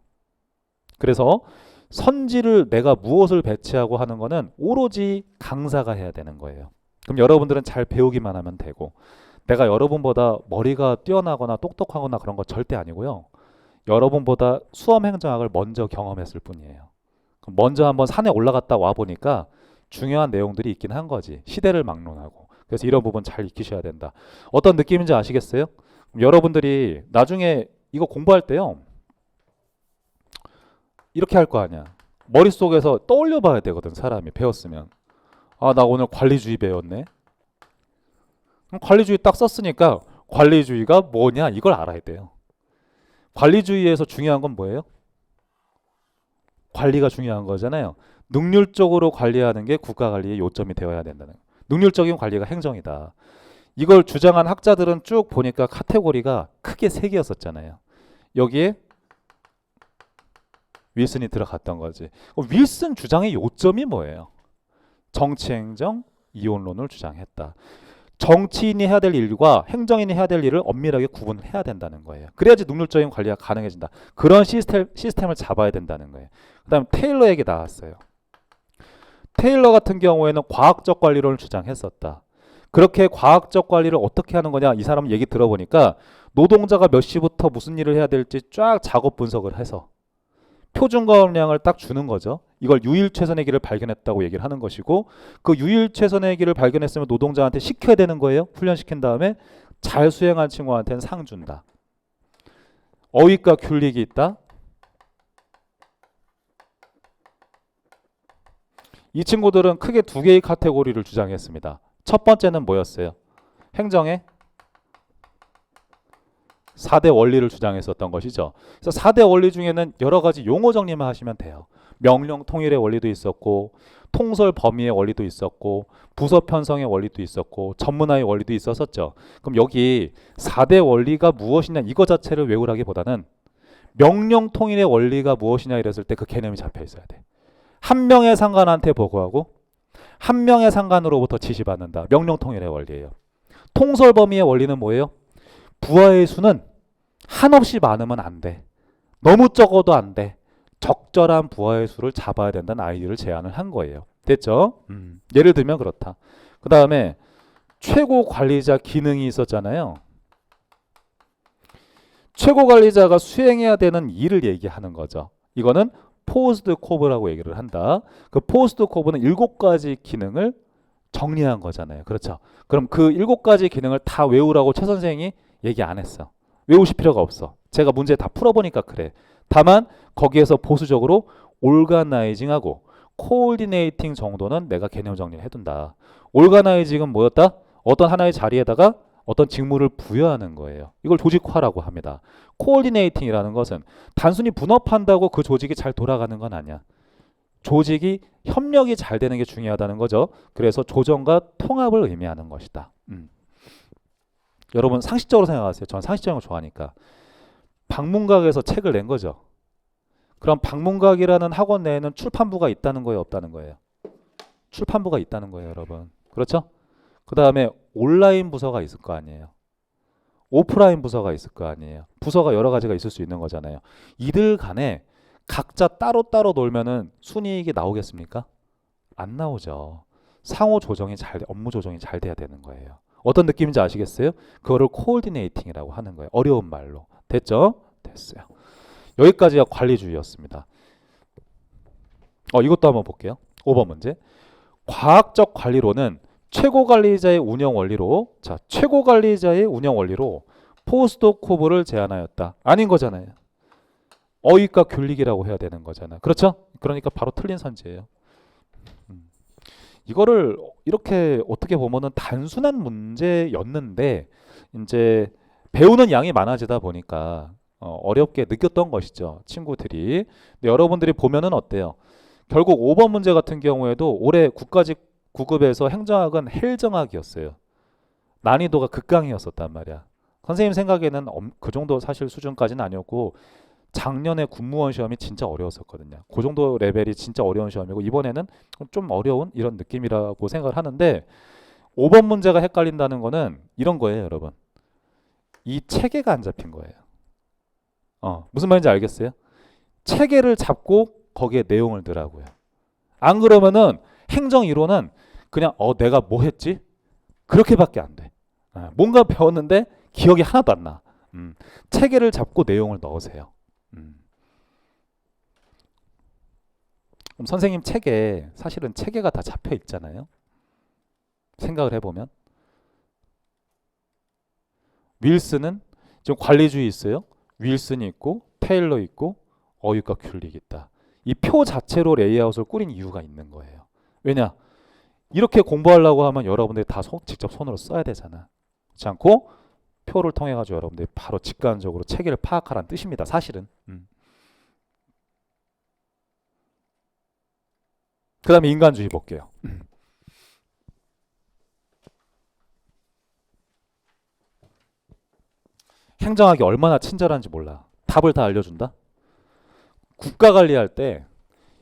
그래서 선지를 내가 무엇을 배치하고 하는 거는 오로지 강사가 해야 되는 거예요. 그럼 여러분들은 잘 배우기만 하면 되고, 내가 여러분보다 머리가 뛰어나거나 똑똑하거나 그런 거 절대 아니고요. 여러분보다 수험 행정학을 먼저 경험했을 뿐이에요. 그럼 먼저 한번 산에 올라갔다 와 보니까 중요한 내용들이 있긴 한 거지. 시대를 막론하고. 그래서 이런 부분 잘 익히셔야 된다. 어떤 느낌인지 아시겠어요? 여러분들이 나중에 이거 공부할 때요. 이렇게 할 거 아니야. 머릿속에서 떠올려 봐야 되거든. 사람이 배웠으면. 아, 나 오늘 관리주의 배웠네. 관리주의 딱 썼으니까 관리주의가 뭐냐 이걸 알아야 돼요. 관리주의에서 중요한 건 뭐예요? 관리가 중요한 거잖아요. 능률적으로 관리하는 게 국가관리의 요점이 되어야 된다는 거예요. 능률적인 관리가 행정이다. 이걸 주장한 학자들은 쭉 보니까 카테고리가 크게 3개였었잖아요. 여기에 윌슨이 들어갔던 거지. 윌슨 주장의 요점이 뭐예요? 정치행정 이원론을 주장했다. 정치인이 해야 될 일과 행정인이 해야 될 일을 엄밀하게 구분해야 된다는 거예요. 그래야지 능률적인 관리가 가능해진다. 그런 시스템을 잡아야 된다는 거예요. 그 다음 테일러 얘기 나왔어요. 테일러 같은 경우에는 과학적 관리론을 주장했었다. 그렇게 과학적 관리를 어떻게 하는 거냐, 이 사람 얘기 들어보니까 노동자가 몇 시부터 무슨 일을 해야 될지 쫙 작업 분석을 해서 표준거업량을 딱 주는 거죠. 이걸 유일 최선의 길을 발견했다고 얘기를 하는 것이고, 그 유일 최선의 길을 발견했으면 노동자한테 시켜야 되는 거예요. 훈련시킨 다음에 잘 수행한 친구한테는 상 준다. 어휘과 귤릭이 있다. 이 친구들은 크게 2개의 카테고리를 주장했습니다. 첫 번째는 뭐였어요? 행정의 4대 원리를 주장했었던 것이죠. 그래서 4대 원리 중에는 여러 가지 용어 정리만 하시면 돼요. 명령 통일의 원리도 있었고, 통솔 범위의 원리도 있었고, 부서 편성의 원리도 있었고, 전문화의 원리도 있었었죠. 그럼 여기 4대 원리가 무엇이냐 이거 자체를 외우라기보다는 명령 통일의 원리가 무엇이냐 이랬을 때 그 개념이 잡혀 있어야 돼. 한 명의 상관한테 보고하고 한 명의 상관으로부터 지시받는다. 명령 통일의 원리예요. 통솔 범위의 원리는 뭐예요? 부하의 수는 한없이 많으면 안 돼. 너무 적어도 안 돼. 적절한 부하의 수를 잡아야 된다는 아이디어를 제안을 한 거예요. 됐죠? 예를 들면 그렇다. 그 다음에 최고 관리자 기능이 있었잖아요. 최고 관리자가 수행해야 되는 일을 얘기하는 거죠. 이거는 포스트 코브라고 얘기를 한다. 그 포스트 코브는 7가지 기능을 정리한 거잖아요. 그렇죠? 그럼 그 7가지 기능을 다 외우라고 최 선생이 얘기 안 했어. 외우실 필요가 없어. 제가 문제 다 풀어보니까 그래. 다만 거기에서 보수적으로 올가나이징하고 코or디네이팅 정도는 내가 개념 정리를 해둔다. 올가나이징은 뭐였다? 어떤 하나의 자리에다가 어떤 직무를 부여하는 거예요. 이걸 조직화라고 합니다. 코or디네이팅이라는 것은 단순히 분업한다고 그 조직이 잘 돌아가는 건 아니야. 조직이 협력이 잘 되는 게 중요하다는 거죠. 그래서 조정과 통합을 의미하는 것이다. 여러분 상식적으로 생각하세요. 전 상식적인 거 좋아하니까. 방문각에서 책을 낸 거죠. 그럼 방문각이라는 학원 내에는 출판부가 있다는 거예요, 없다는 거예요? 출판부가 있다는 거예요, 여러분. 그렇죠? 그 다음에 온라인 부서가 있을 거 아니에요. 오프라인 부서가 있을 거 아니에요. 부서가 여러 가지가 있을 수 있는 거잖아요. 이들 간에 각자 따로따로 놀면은 순이익이 나오겠습니까? 안 나오죠. 상호 조정이 업무 조정이 잘 돼야 되는 거예요. 어떤 느낌인지 아시겠어요? 그거를 코or디네이팅이라고 하는 거예요. 어려운 말로. 됐죠? 됐어요. 여기까지가 관리주의였습니다. 이것도 한번 볼게요. 5번 문제. 과학적 관리로는 최고 관리자의 운영 원리로, 자, 최고 관리자의 운영 원리로 포스토코브를 제안하였다. 아닌 거잖아요. 어휘과 균릭이라고 해야 되는 거잖아요. 그렇죠? 그러니까 바로 틀린 선지예요. 이거를 이렇게 어떻게 보면은 단순한 문제였는데 이제 배우는 양이 많아지다 보니까 어렵게 느꼈던 것이죠. 친구들이. 근데 여러분들이 보면은 어때요? 결국 5번 문제 같은 경우에도 올해 국가직 9급에서 행정학은 헬정학이었어요. 난이도가 극강이었었단 말이야. 선생님 생각에는 그 정도 사실 수준까지는 아니었고 작년에 군무원 시험이 진짜 어려웠었거든요. 그 정도 레벨이 진짜 어려운 시험이고 이번에는 좀 어려운 이런 느낌이라고 생각을 하는데 5번 문제가 헷갈린다는 거는 이런 거예요, 여러분. 이 체계가 안 잡힌 거예요. 무슨 말인지 알겠어요? 체계를 잡고 거기에 내용을 넣으라고요. 안 그러면은 행정 이론은 그냥 내가 뭐 했지? 그렇게밖에 안 돼. 뭔가 배웠는데 기억이 하나도 안 나. 체계를 잡고 내용을 넣으세요. 그럼 선생님 책에 사실은 체계가 다 잡혀 있잖아요. 생각을 해보면 윌슨은 지금 관리주의 있어요. 윌슨이 있고 테일러 있고 어휘과 균릭이 있다. 이 표 자체로 레이아웃을 꾸린 이유가 있는 거예요. 왜냐? 이렇게 공부하려고 하면 여러분들이 다 직접 손으로 써야 되잖아. 그렇지 않고 표를 통해 가지고 여러분들이 바로 직관적으로 체계를 파악하라는 뜻입니다. 사실은. 그 다음에 인간주의 볼게요. 행정학이 얼마나 친절한지 몰라. 답을 다 알려준다. 국가 관리할 때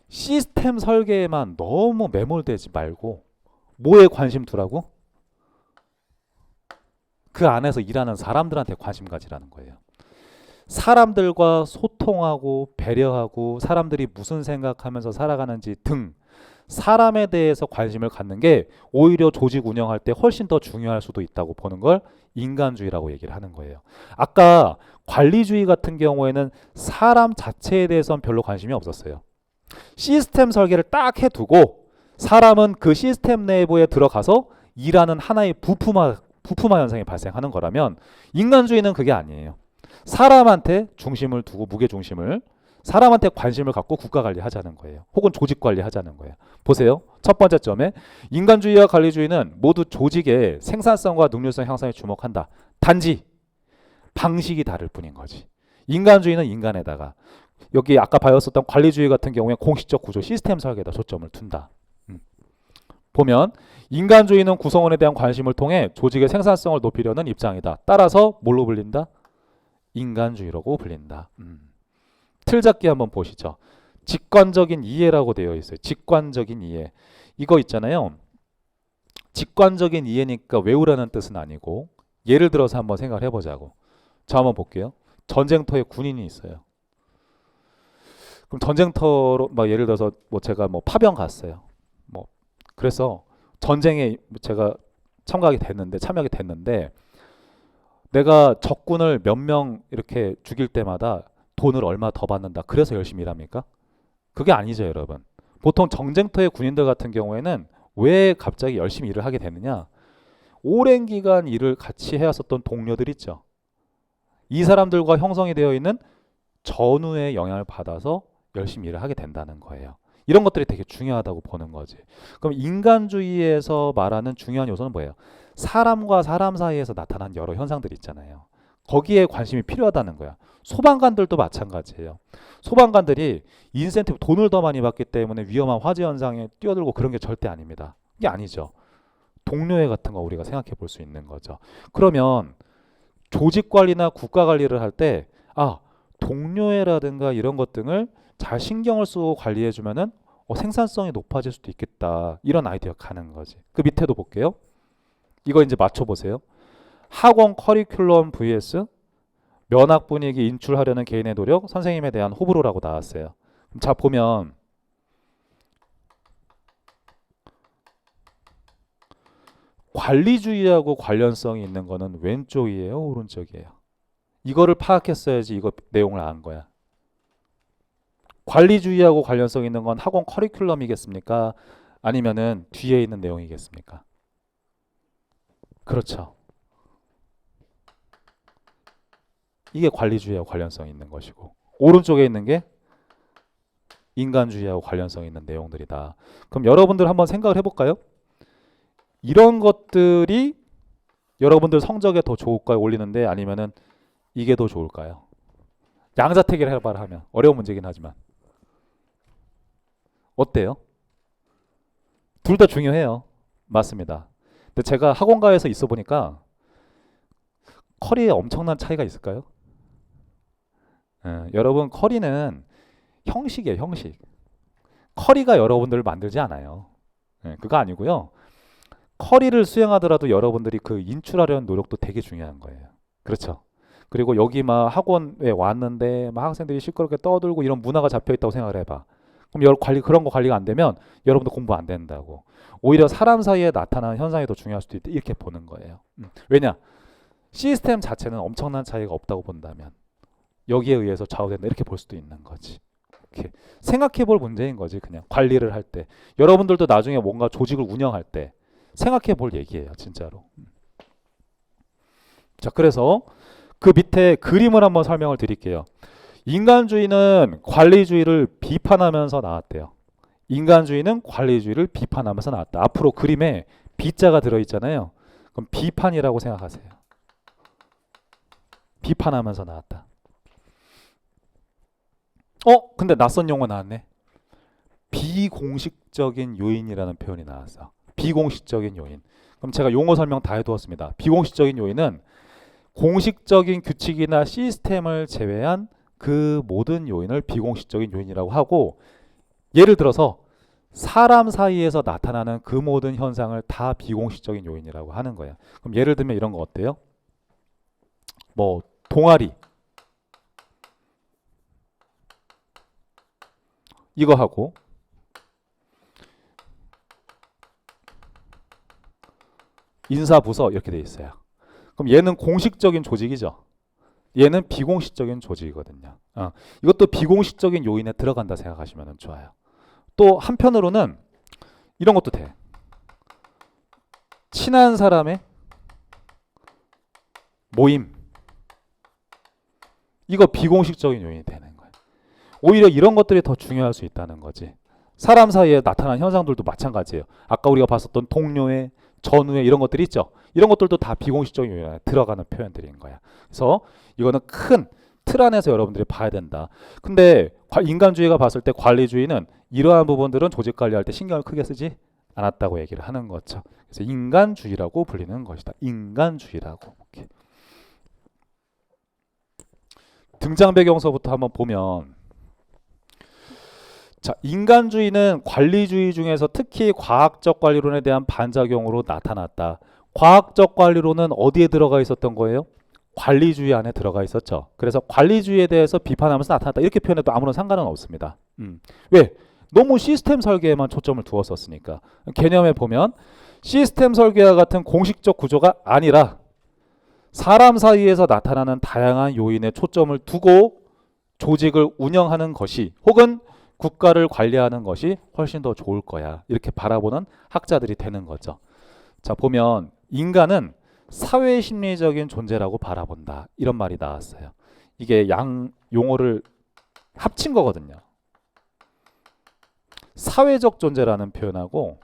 시스템 설계에만 너무 매몰되지 말고 뭐에 관심 두라고? 그 안에서 일하는 사람들한테 관심 가지라는 거예요. 사람들과 소통하고 배려하고 사람들이 무슨 생각하면서 살아가는지 등 사람에 대해서 관심을 갖는 게 오히려 조직 운영할 때 훨씬 더 중요할 수도 있다고 보는 걸 인간주의라고 얘기를 하는 거예요. 아까 관리주의 같은 경우에는 사람 자체에 대해서는 별로 관심이 없었어요. 시스템 설계를 딱 해두고 사람은 그 시스템 내부에 들어가서 일하는 하나의 부품화 현상이 발생하는 거라면 인간주의는 그게 아니에요. 사람한테 중심을 두고 무게중심을 사람한테 관심을 갖고 국가 관리하자는 거예요. 혹은 조직 관리하자는 거예요. 보세요. 첫 번째 점에 인간주의와 관리주의는 모두 조직의 생산성과 능률성 향상에 주목한다. 단지 방식이 다를 뿐인 거지. 인간주의는 인간에다가 여기 아까 배웠었던 관리주의 같은 경우에 공식적 구조 시스템 설계에다 초점을 둔다. 보면 인간주의는 구성원에 대한 관심을 통해 조직의 생산성을 높이려는 입장이다. 따라서 뭘로 불린다? 인간주의라고 불린다. 틀잡기 한번 보시죠. 직관적인 이해라고 되어 있어요. 직관적인 이해. 이거 있잖아요. 직관적인 이해니까 외우라는 뜻은 아니고 예를 들어서 한번 생각을 해보자고. 자, 한번 볼게요. 전쟁터에 군인이 있어요. 그럼 전쟁터로 예를 들어서 제가 파병 갔어요. 그래서 전쟁에 제가 참여하게 됐는데 내가 적군을 몇 명 이렇게 죽일 때마다 돈을 얼마 더 받는다. 그래서 열심히 일합니까? 그게 아니죠, 여러분. 보통 전쟁터의 군인들 같은 경우에는 왜 갑자기 열심히 일을 하게 되느냐? 오랜 기간 일을 같이 해왔었던 동료들 있죠. 이 사람들과 형성이 되어 있는 전후의 영향을 받아서 열심히 일을 하게 된다는 거예요. 이런 것들이 되게 중요하다고 보는 거지. 그럼 인간주의에서 말하는 중요한 요소는 뭐예요? 사람과 사람 사이에서 나타난 여러 현상들이 있잖아요. 거기에 관심이 필요하다는 거야. 소방관들도 마찬가지예요. 소방관들이 인센티브 돈을 더 많이 받기 때문에 위험한 화재 현상에 뛰어들고 그런 게 절대 아닙니다. 이게 아니죠. 동료애 같은 거 우리가 생각해 볼 수 있는 거죠. 그러면 조직 관리나 국가 관리를 할 때 동료애라든가 이런 것 등을 잘 신경을 쓰고 관리해 주면은 생산성이 높아질 수도 있겠다. 이런 아이디어가 가는 거지. 그 밑에도 볼게요. 이거 이제 맞춰 보세요. 학원 커리큘럼 vs 면학 분위기 인출하려는 개인의 노력, 선생님에 대한 호불호라고 나왔어요. 자, 보면 관리주의하고 관련성이 있는 거는 왼쪽이에요, 오른쪽이에요? 이거를 파악했어야지 이거 내용을 안 거야. 관리주의하고 관련성 있는 건 학원 커리큘럼이겠습니까? 아니면은 뒤에 있는 내용이겠습니까? 그렇죠. 이게 관리주의하고 관련성 있는 것이고, 오른쪽에 있는 게 인간주의하고 관련성 있는 내용들이다. 그럼 여러분들 한번 생각을 해볼까요? 이런 것들이 여러분들 성적에 더 좋을까요? 올리는데 아니면은 이게 더 좋을까요? 양자택일을 해봐라 하면 어려운 문제긴 하지만 어때요? 둘 다 중요해요. 맞습니다. 근데 제가 학원가에서 있어 보니까 커리에 엄청난 차이가 있을까요? 여러분 커리는 형식이에요, 형식. 커리가 여러분들을 만들지 않아요. 그거 아니고요. 커리를 수행하더라도 여러분들이 그 인출하려는 노력도 되게 중요한 거예요. 그렇죠? 그리고 여기 막 학원에 왔는데 막 학생들이 시끄럽게 떠들고 이런 문화가 잡혀 있다고 생각을 해봐. 그럼 그런 거 관리가 안 되면 여러분도 공부 안 된다고. 오히려 사람 사이에 나타나는 현상이 더 중요할 수도 있다. 이렇게 보는 거예요. 왜냐? 시스템 자체는 엄청난 차이가 없다고 본다면 여기에 의해서 좌우된다. 이렇게 볼 수도 있는 거지. 이렇게 생각해 볼 문제인 거지. 그냥 관리를 할 때. 여러분들도 나중에 뭔가 조직을 운영할 때 생각해 볼 얘기예요. 진짜로. 자, 그래서 그 밑에 그림을 한번 설명을 드릴게요. 인간주의는 관리주의를 비판하면서 나왔대요. 인간주의는 관리주의를 비판하면서 나왔다. 앞으로 그림에 B자가 들어있잖아요. 그럼 비판이라고 생각하세요. 비판하면서 나왔다. 근데 낯선 용어 나왔네. 비공식적인 요인이라는 표현이 나왔어. 비공식적인 요인. 그럼 제가 용어 설명 다 해두었습니다. 비공식적인 요인은 공식적인 규칙이나 시스템을 제외한 그 모든 요인을 비공식적인 요인이라고 하고, 예를 들어서 사람 사이에서 나타나는 그 모든 현상을 다 비공식적인 요인이라고 하는 거예요. 그럼 예를 들면 이런 거 어때요? 뭐 동아리 이거 하고 인사부서 이렇게 돼 있어요. 그럼 얘는 공식적인 조직이죠. 얘는 비공식적인 조직이거든요. 이것도 비공식적인 요인에 들어간다 생각하시면 좋아요. 또 한편으로는 이런 것도 돼. 친한 사람의 모임. 이거 비공식적인 요인이 되는 거예요. 오히려 이런 것들이 더 중요할 수 있다는 거지. 사람 사이에 나타난 현상들도 마찬가지예요. 아까 우리가 봤었던 동료애, 전후애 이런 것들이 있죠. 이런 것들도 다 비공식적인 요인에 들어가는 표현들인 거야. 그래서 이거는 큰 틀 안에서 여러분들이 봐야 된다. 근데 인간주의가 봤을 때 관리주의는 이러한 부분들은 조직 관리할 때 신경을 크게 쓰지 않았다고 얘기를 하는 거죠. 그래서 인간주의라고 불리는 것이다. 인간주의라고. 이렇게. 등장 배경서부터 한번 보면, 자, 인간주의는 관리주의 중에서 특히 과학적 관리론에 대한 반작용으로 나타났다. 과학적 관리론은 어디에 들어가 있었던 거예요? 관리주의 안에 들어가 있었죠. 그래서 관리주의에 대해서 비판하면서 나타났다. 이렇게 표현해도 아무런 상관은 없습니다. 왜? 너무 시스템 설계에만 초점을 두었었으니까. 개념에 보면 시스템 설계와 같은 공식적 구조가 아니라 사람 사이에서 나타나는 다양한 요인에 초점을 두고 조직을 운영하는 것이, 혹은 국가를 관리하는 것이 훨씬 더 좋을 거야. 이렇게 바라보는 학자들이 되는 거죠. 자, 보면 인간은 사회 심리적인 존재라고 바라본다. 이런 말이 나왔어요. 이게 양 용어를 합친 거거든요. 사회적 존재라는 표현하고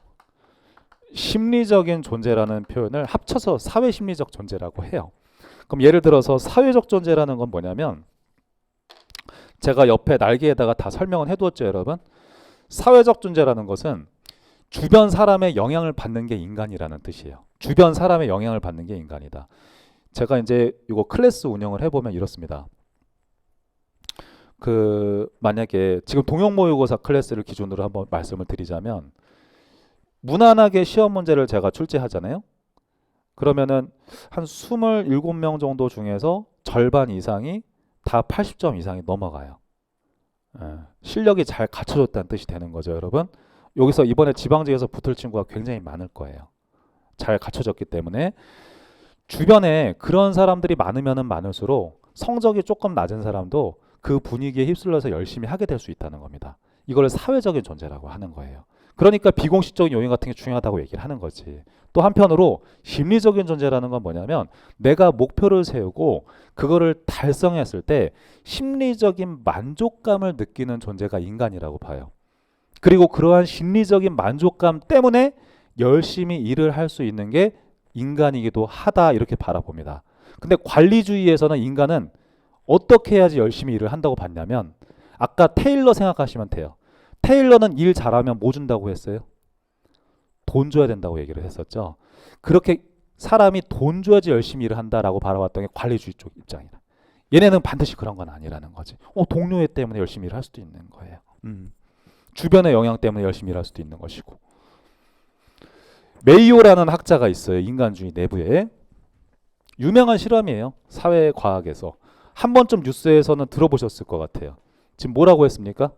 심리적인 존재라는 표현을 합쳐서 사회 심리적 존재라고 해요. 그럼 예를 들어서 사회적 존재라는 건 뭐냐면 제가 옆에 날개에다가 다 설명을 해두었죠, 여러분. 사회적 존재라는 것은 주변 사람의 영향을 받는 게 인간이라는 뜻이에요. 주변 사람의 영향을 받는 게 인간이다. 제가 이제 이거 클래스 운영을 해보면 이렇습니다. 만약에 지금 동형 모의고사 클래스를 기준으로 한번 말씀을 드리자면 무난하게 시험 문제를 제가 출제하잖아요. 그러면은 한 27명 정도 중에서 절반 이상이 다 80점 이상이 넘어가요. 실력이 잘 갖춰졌다는 뜻이 되는 거죠, 여러분. 여기서 이번에 지방직에서 붙을 친구가 굉장히 많을 거예요. 잘 갖춰졌기 때문에 주변에 그런 사람들이 많으면 많을수록 성적이 조금 낮은 사람도 그 분위기에 휩쓸려서 열심히 하게 될 수 있다는 겁니다. 이걸 사회적인 존재라고 하는 거예요. 그러니까 비공식적인 요인 같은 게 중요하다고 얘기를 하는 거지. 또 한편으로 심리적인 존재라는 건 뭐냐면 내가 목표를 세우고 그거를 달성했을 때 심리적인 만족감을 느끼는 존재가 인간이라고 봐요. 그리고 그러한 심리적인 만족감 때문에 열심히 일을 할 수 있는 게 인간이기도 하다 이렇게 바라봅니다. 근데 관리주의에서는 인간은 어떻게 해야지 열심히 일을 한다고 봤냐면 아까 테일러 생각하시면 돼요. 테일러는 일 잘하면 뭐 준다고 했어요? 돈 줘야 된다고 얘기를 했었죠. 그렇게 사람이 돈 줘야지 열심히 일을 한다라고 바라봤던 게 관리주의 쪽 입장이다. 얘네는 반드시 그런 건 아니라는 거지. 동료애 때문에 열심히 일을 할 수도 있는 거예요. 주변의 영향 때문에 열심히 일할 수도 있는 것이고. 메이오라는 학자가 있어요. 인간주의 내부에. 유명한 실험이에요. 사회과학에서. 한 번쯤 뉴스에서는 들어보셨을 것 같아요. 지금 뭐라고 했습니까?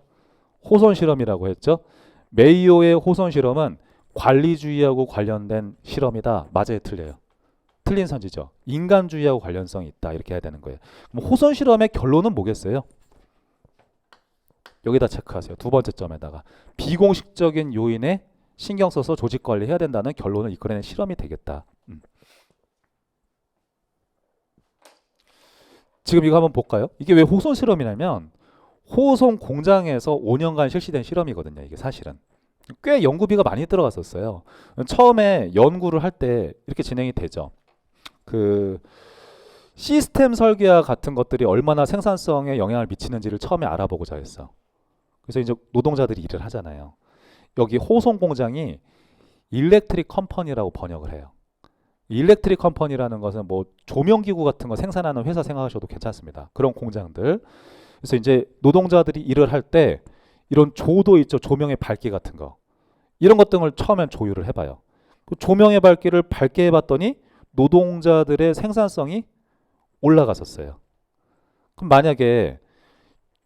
호손 실험이라고 했죠. 메이오의 호손 실험은 관리주의하고 관련된 실험이다. 맞아요, 틀려요? 틀린 선지죠. 인간주의하고 관련성이 있다. 이렇게 해야 되는 거예요. 그럼 호손 실험의 결론은 뭐겠어요? 여기다 체크하세요. 두 번째 점에다가 비공식적인 요인에 신경 써서 조직 관리해야 된다는 결론을 이끌어낸 실험이 되겠다. 지금 이거 한번 볼까요? 이게 왜 호손 실험이냐면 호손 공장에서 5년간 실시된 실험이거든요. 이게 사실은 꽤 연구비가 많이 들어갔었어요. 처음에 연구를 할 때 이렇게 진행이 되죠. 시스템 설계와 같은 것들이 얼마나 생산성에 영향을 미치는지를 처음에 알아보고자 했어. 그래서 이제 노동자들이 일을 하잖아요. 여기 호송 공장이 일렉트릭 컴퍼니라고 번역을 해요. 일렉트릭 컴퍼니라는 것은 뭐 조명기구 같은 거 생산하는 회사 생각하셔도 괜찮습니다. 그런 공장들. 그래서 이제 노동자들이 일을 할 때 이런 조도 있죠. 조명의 밝기 같은 거. 이런 것 등을 처음엔 조율을 해봐요. 그 조명의 밝기를 밝게 해봤더니 노동자들의 생산성이 올라갔었어요. 그럼 만약에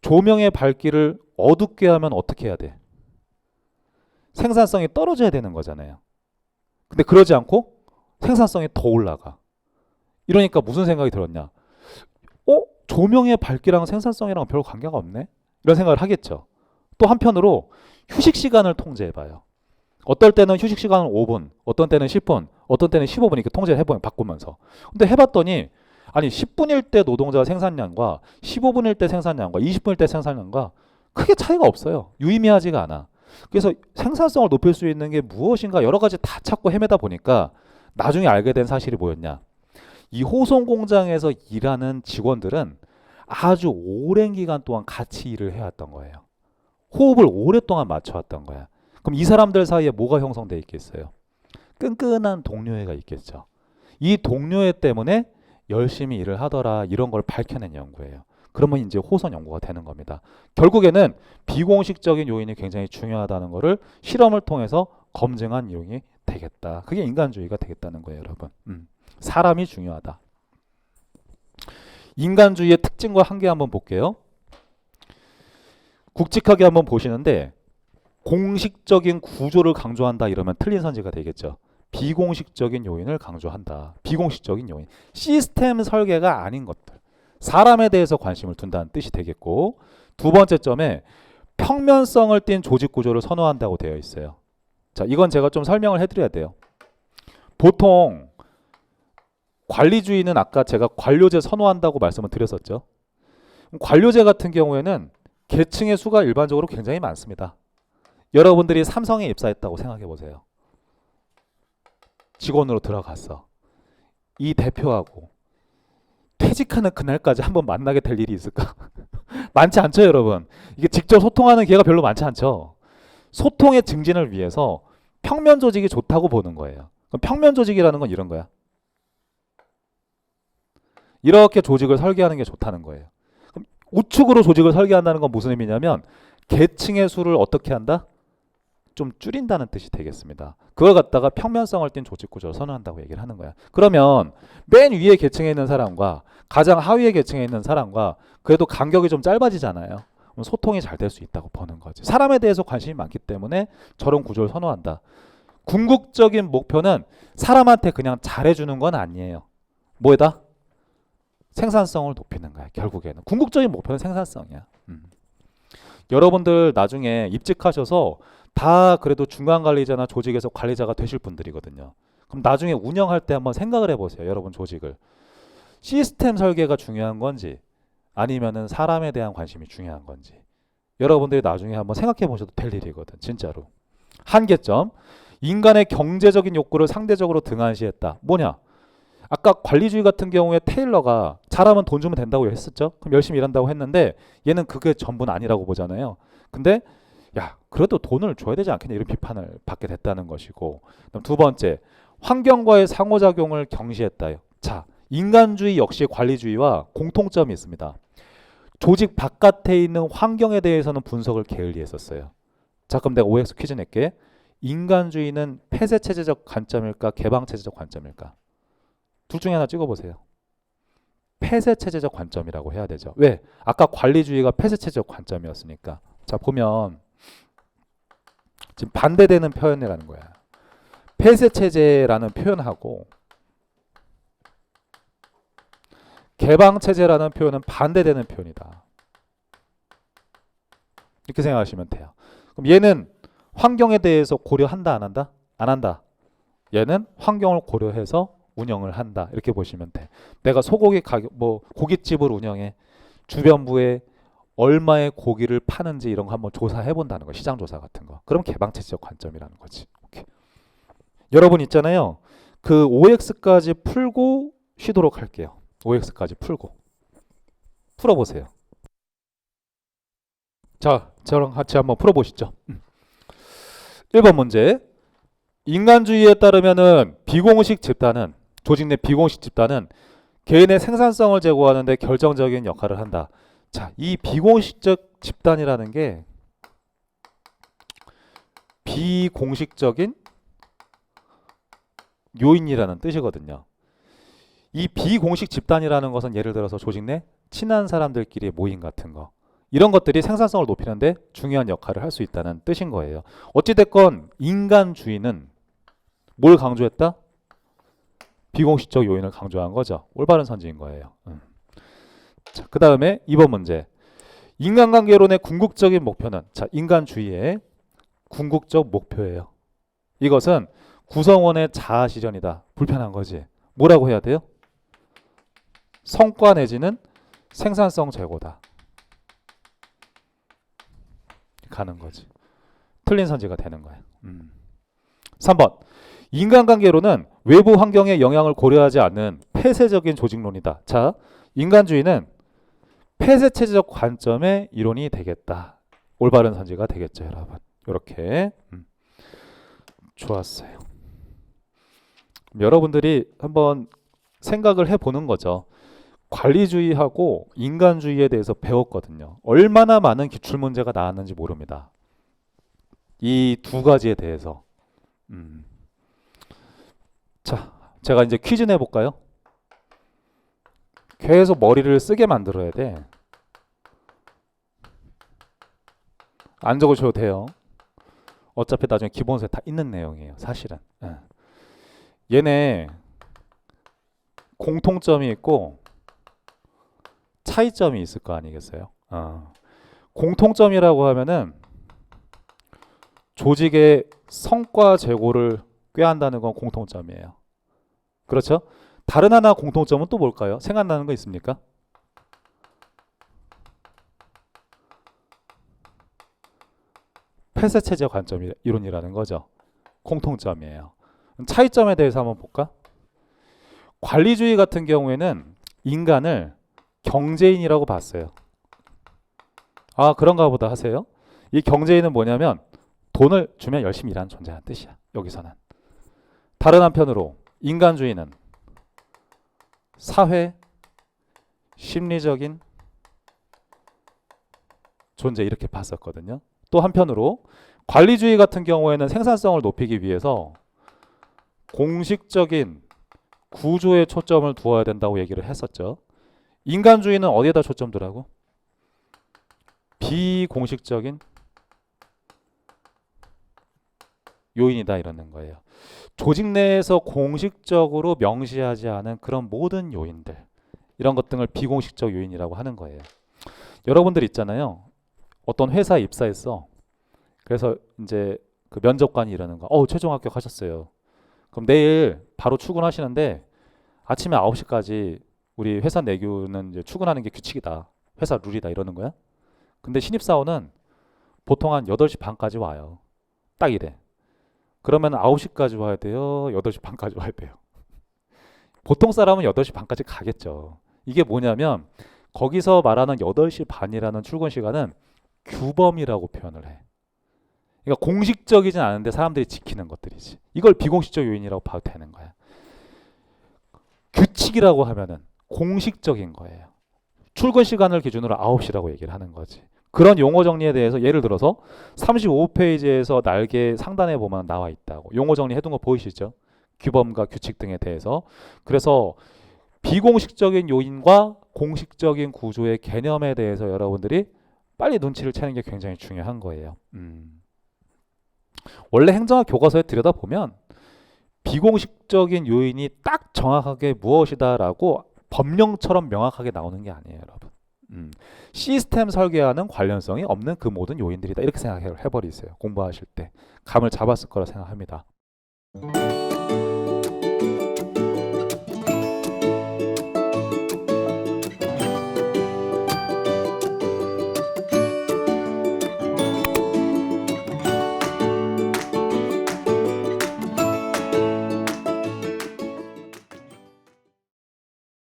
조명의 밝기를 어둡게 하면 어떻게 해야 돼? 생산성이 떨어져야 되는 거잖아요. 근데 그러지 않고 생산성이 더 올라가. 이러니까 무슨 생각이 들었냐? 조명의 밝기랑 생산성이랑 별 관계가 없네? 이런 생각을 하겠죠. 또 한편으로 휴식 시간을 통제해봐요. 어떨 때는 휴식 시간은 5분, 어떤 때는 10분, 어떤 때는 15분 이렇게 통제를 해보면 바꾸면서. 근데 해봤더니 아니 10분일 때 노동자 생산량과 15분일 때 생산량과 20분일 때 생산량과 크게 차이가 없어요. 유의미하지가 않아. 그래서 생산성을 높일 수 있는 게 무엇인가 여러 가지 다 찾고 헤매다 보니까 나중에 알게 된 사실이 뭐였냐. 이 호송 공장에서 일하는 직원들은 아주 오랜 기간 동안 같이 일을 해왔던 거예요. 호흡을 오랫동안 맞춰왔던 거야. 그럼 이 사람들 사이에 뭐가 형성돼 있겠어요? 끈끈한 동료애가 있겠죠. 이 동료애 때문에 열심히 일을 하더라 이런 걸 밝혀낸 연구예요. 그러면 이제 호선 연구가 되는 겁니다. 결국에는 비공식적인 요인이 굉장히 중요하다는 것을 실험을 통해서 검증한 요인이 되겠다. 그게 인간주의가 되겠다는 거예요, 여러분. 사람이 중요하다. 인간주의의 특징과 한계 한번 볼게요. 굵직하게 한번 보시는데 공식적인 구조를 강조한다 이러면 틀린 선지가 되겠죠. 비공식적인 요인을 강조한다. 비공식적인 요인. 시스템 설계가 아닌 것들. 사람에 대해서 관심을 둔다는 뜻이 되겠고, 두 번째 점에 평면성을 띤 조직 구조를 선호한다고 되어 있어요. 자, 이건 제가 좀 설명을 해드려야 돼요. 보통 관리주의는 아까 제가 관료제 선호한다고 말씀을 드렸었죠. 관료제 같은 경우에는 계층의 수가 일반적으로 굉장히 많습니다. 여러분들이 삼성에 입사했다고 생각해 보세요. 직원으로 들어갔어. 이 대표하고 퇴직하는 그날까지 한번 만나게 될 일이 있을까? 많지 않죠, 여러분. 이게 직접 소통하는 기회가 별로 많지 않죠. 소통의 증진을 위해서 평면 조직이 좋다고 보는 거예요. 그럼 평면 조직이라는 건 이런 거야. 이렇게 조직을 설계하는 게 좋다는 거예요. 그럼 우측으로 조직을 설계한다는 건 무슨 의미냐면 계층의 수를 어떻게 한다? 좀 줄인다는 뜻이 되겠습니다. 그걸 갖다가 평면성을 띤 조직 구조를 선호한다고 얘기를 하는 거야. 그러면 맨 위에 계층에 있는 사람과 가장 하위의 계층에 있는 사람과 그래도 간격이 좀 짧아지잖아요. 그럼 소통이 잘 될 수 있다고 보는 거지. 사람에 대해서 관심이 많기 때문에 저런 구조를 선호한다. 궁극적인 목표는 사람한테 그냥 잘해주는 건 아니에요. 뭐에다? 생산성을 높이는 거야. 결국에는 궁극적인 목표는 생산성이야. 여러분들 나중에 입직하셔서 다 그래도 중간관리자나 조직에서 관리자가 되실 분들이거든요. 그럼 나중에 운영할 때 한번 생각을 해보세요. 여러분 조직을. 시스템 설계가 중요한 건지 아니면은 사람에 대한 관심이 중요한 건지 여러분들이 나중에 한번 생각해 보셔도 될 일이거든. 진짜로. 한계점. 인간의 경제적인 욕구를 상대적으로 등한시했다. 뭐냐? 아까 관리주의 같은 경우에 테일러가 잘하면 돈 주면 된다고 했었죠. 그럼 열심히 일한다고 했는데 얘는 그게 전부는 아니라고 보잖아요. 근데 야 그래도 돈을 줘야 되지 않겠냐 이런 비판을 받게 됐다는 것이고, 그럼 두 번째 환경과의 상호작용을 경시했다요. 자, 인간주의 역시 관리주의와 공통점이 있습니다. 조직 바깥에 있는 환경에 대해서는 분석을 게을리했었어요. 자, 그럼 내가 OX 퀴즈 낼게. 인간주의는 폐쇄체제적 관점일까 개방체제적 관점일까? 둘 중에 하나 찍어보세요. 폐쇄체제적 관점이라고 해야 되죠. 왜? 아까 관리주의가 폐쇄체제적 관점이었으니까. 자, 보면 지금 반대되는 표현이라는 거야. 폐쇄체제라는 표현하고 개방체제라는 표현은 반대되는 표현이다. 이렇게 생각하시면 돼요. 그럼 얘는 환경에 대해서 고려한다 안 한다? 안 한다. 얘는 환경을 고려해서 운영을 한다. 이렇게 보시면 돼. 내가 소고기 가격 고깃집을 운영해. 주변부에 얼마의 고기를 파는지 이런 거 한번 조사해 본다는 거. 시장 조사 같은 거. 그럼 개방체제적 관점이라는 거지. 오케이. 여러분 있잖아요. 그 OX까지 풀고 쉬도록 할게요. OX까지 풀고. 풀어보세요. 자, 저랑 같이 한번 풀어보시죠. 1번 문제. 인간주의에 따르면은 비공식 집단은 조직 내 비공식 집단은 개인의 생산성을 제고하는 데 결정적인 역할을 한다. 자, 이 비공식적 집단이라는 게 비공식적인 요인이라는 뜻이거든요. 이 비공식 집단이라는 것은 예를 들어서 조직 내 친한 사람들끼리 모임 같은 거, 이런 것들이 생산성을 높이는데 중요한 역할을 할 수 있다는 뜻인 거예요. 어찌됐건 인간주의는 뭘 강조했다? 비공식적 요인을 강조한 거죠. 올바른 선지인 거예요. 자, 그 다음에 2번 문제. 인간관계론의 궁극적인 목표는, 자, 인간주의의 궁극적 목표예요. 이것은 구성원의 자아 실현이다. 불편한 거지. 뭐라고 해야 돼요? 성과 내지는 생산성 제고다. 가는 거지. 틀린 선지가 되는 거예요. 3번. 인간관계론은 외부 환경의 영향을 고려하지 않는 폐쇄적인 조직론이다. 자, 인간주의는 폐쇄체제적 관점의 이론이 되겠다. 올바른 선지가 되겠죠, 여러분. 이렇게 좋았어요. 여러분들이 한번 생각을 해보는 거죠. 관리주의하고 인간주의에 대해서 배웠거든요. 얼마나 많은 기출문제가 나왔는지 모릅니다. 이 두 가지에 대해서. 자, 제가 이제 퀴즈 내볼까요? 계속 머리를 쓰게 만들어야 돼. 안 적으셔도 돼요. 어차피 나중에 기본서에 다 있는 내용이에요. 사실은. 얘네 공통점이 있고 차이점이 있을 거 아니겠어요? 공통점이라고 하면은 조직의 성과 제고를 꾀한다는 건 공통점이에요. 그렇죠? 다른 하나 공통점은 또 뭘까요? 생각나는 거 있습니까? 폐쇄 체제 관점 이론이라는 거죠. 공통점이에요. 차이점에 대해서 한번 볼까? 관리주의 같은 경우에는 인간을 경제인이라고 봤어요. 아, 그런가 보다 하세요. 이 경제인은 뭐냐면 돈을 주면 열심히 일하는 존재라는 뜻이야. 여기서는. 다른 한편으로 인간주의는 사회, 심리적인 존재 이렇게 봤었거든요. 또 한편으로 관리주의 같은 경우에는 생산성을 높이기 위해서 공식적인 구조에 초점을 두어야 된다고 얘기를 했었죠. 인간주의는 어디에다 초점 두라고? 비공식적인 요인이다 이러는 거예요. 조직 내에서 공식적으로 명시하지 않은 그런 모든 요인들, 이런 것 등을 비공식적 요인이라고 하는 거예요. 여러분들 있잖아요. 어떤 회사에 입사했어. 그래서 이제 그 면접관이 이러는 거. 최종 합격하셨어요. 그럼 내일 바로 출근하시는데 아침에 9시까지 우리 회사 내규는 이제 출근하는 게 규칙이다. 회사 룰이다 이러는 거야. 근데 신입사원은 보통 한 8시 반까지 와요. 딱 이래. 그러면 9시까지 와야 돼요? 8시 반까지 와야 돼요? 보통 사람은 8시 반까지 가겠죠. 이게 뭐냐면 거기서 말하는 8시 반이라는 출근 시간은 규범이라고 표현을 해. 그러니까 공식적이진 않은데 사람들이 지키는 것들이지. 이걸 비공식적 요인이라고 봐도 되는 거야. 규칙이라고 하면은 공식적인 거예요. 출근 시간을 기준으로 9시라고 얘기를 하는 거지. 그런 용어 정리에 대해서 예를 들어서 35페이지에서 날개 상단에 보면 나와 있다고. 용어 정리해둔 거 보이시죠? 규범과 규칙 등에 대해서. 그래서 비공식적인 요인과 공식적인 구조의 개념에 대해서 여러분들이 빨리 눈치를 채는 게 굉장히 중요한 거예요. 원래 행정학 교과서에 들여다보면 비공식적인 요인이 딱 정확하게 무엇이다라고 법령처럼 명확하게 나오는 게 아니에요, 여러분. 시스템 설계와는 관련성이 없는 그 모든 요인들이다. 이렇게 생각해버리세요. 공부하실 때. 감을 잡았을 거라 생각합니다.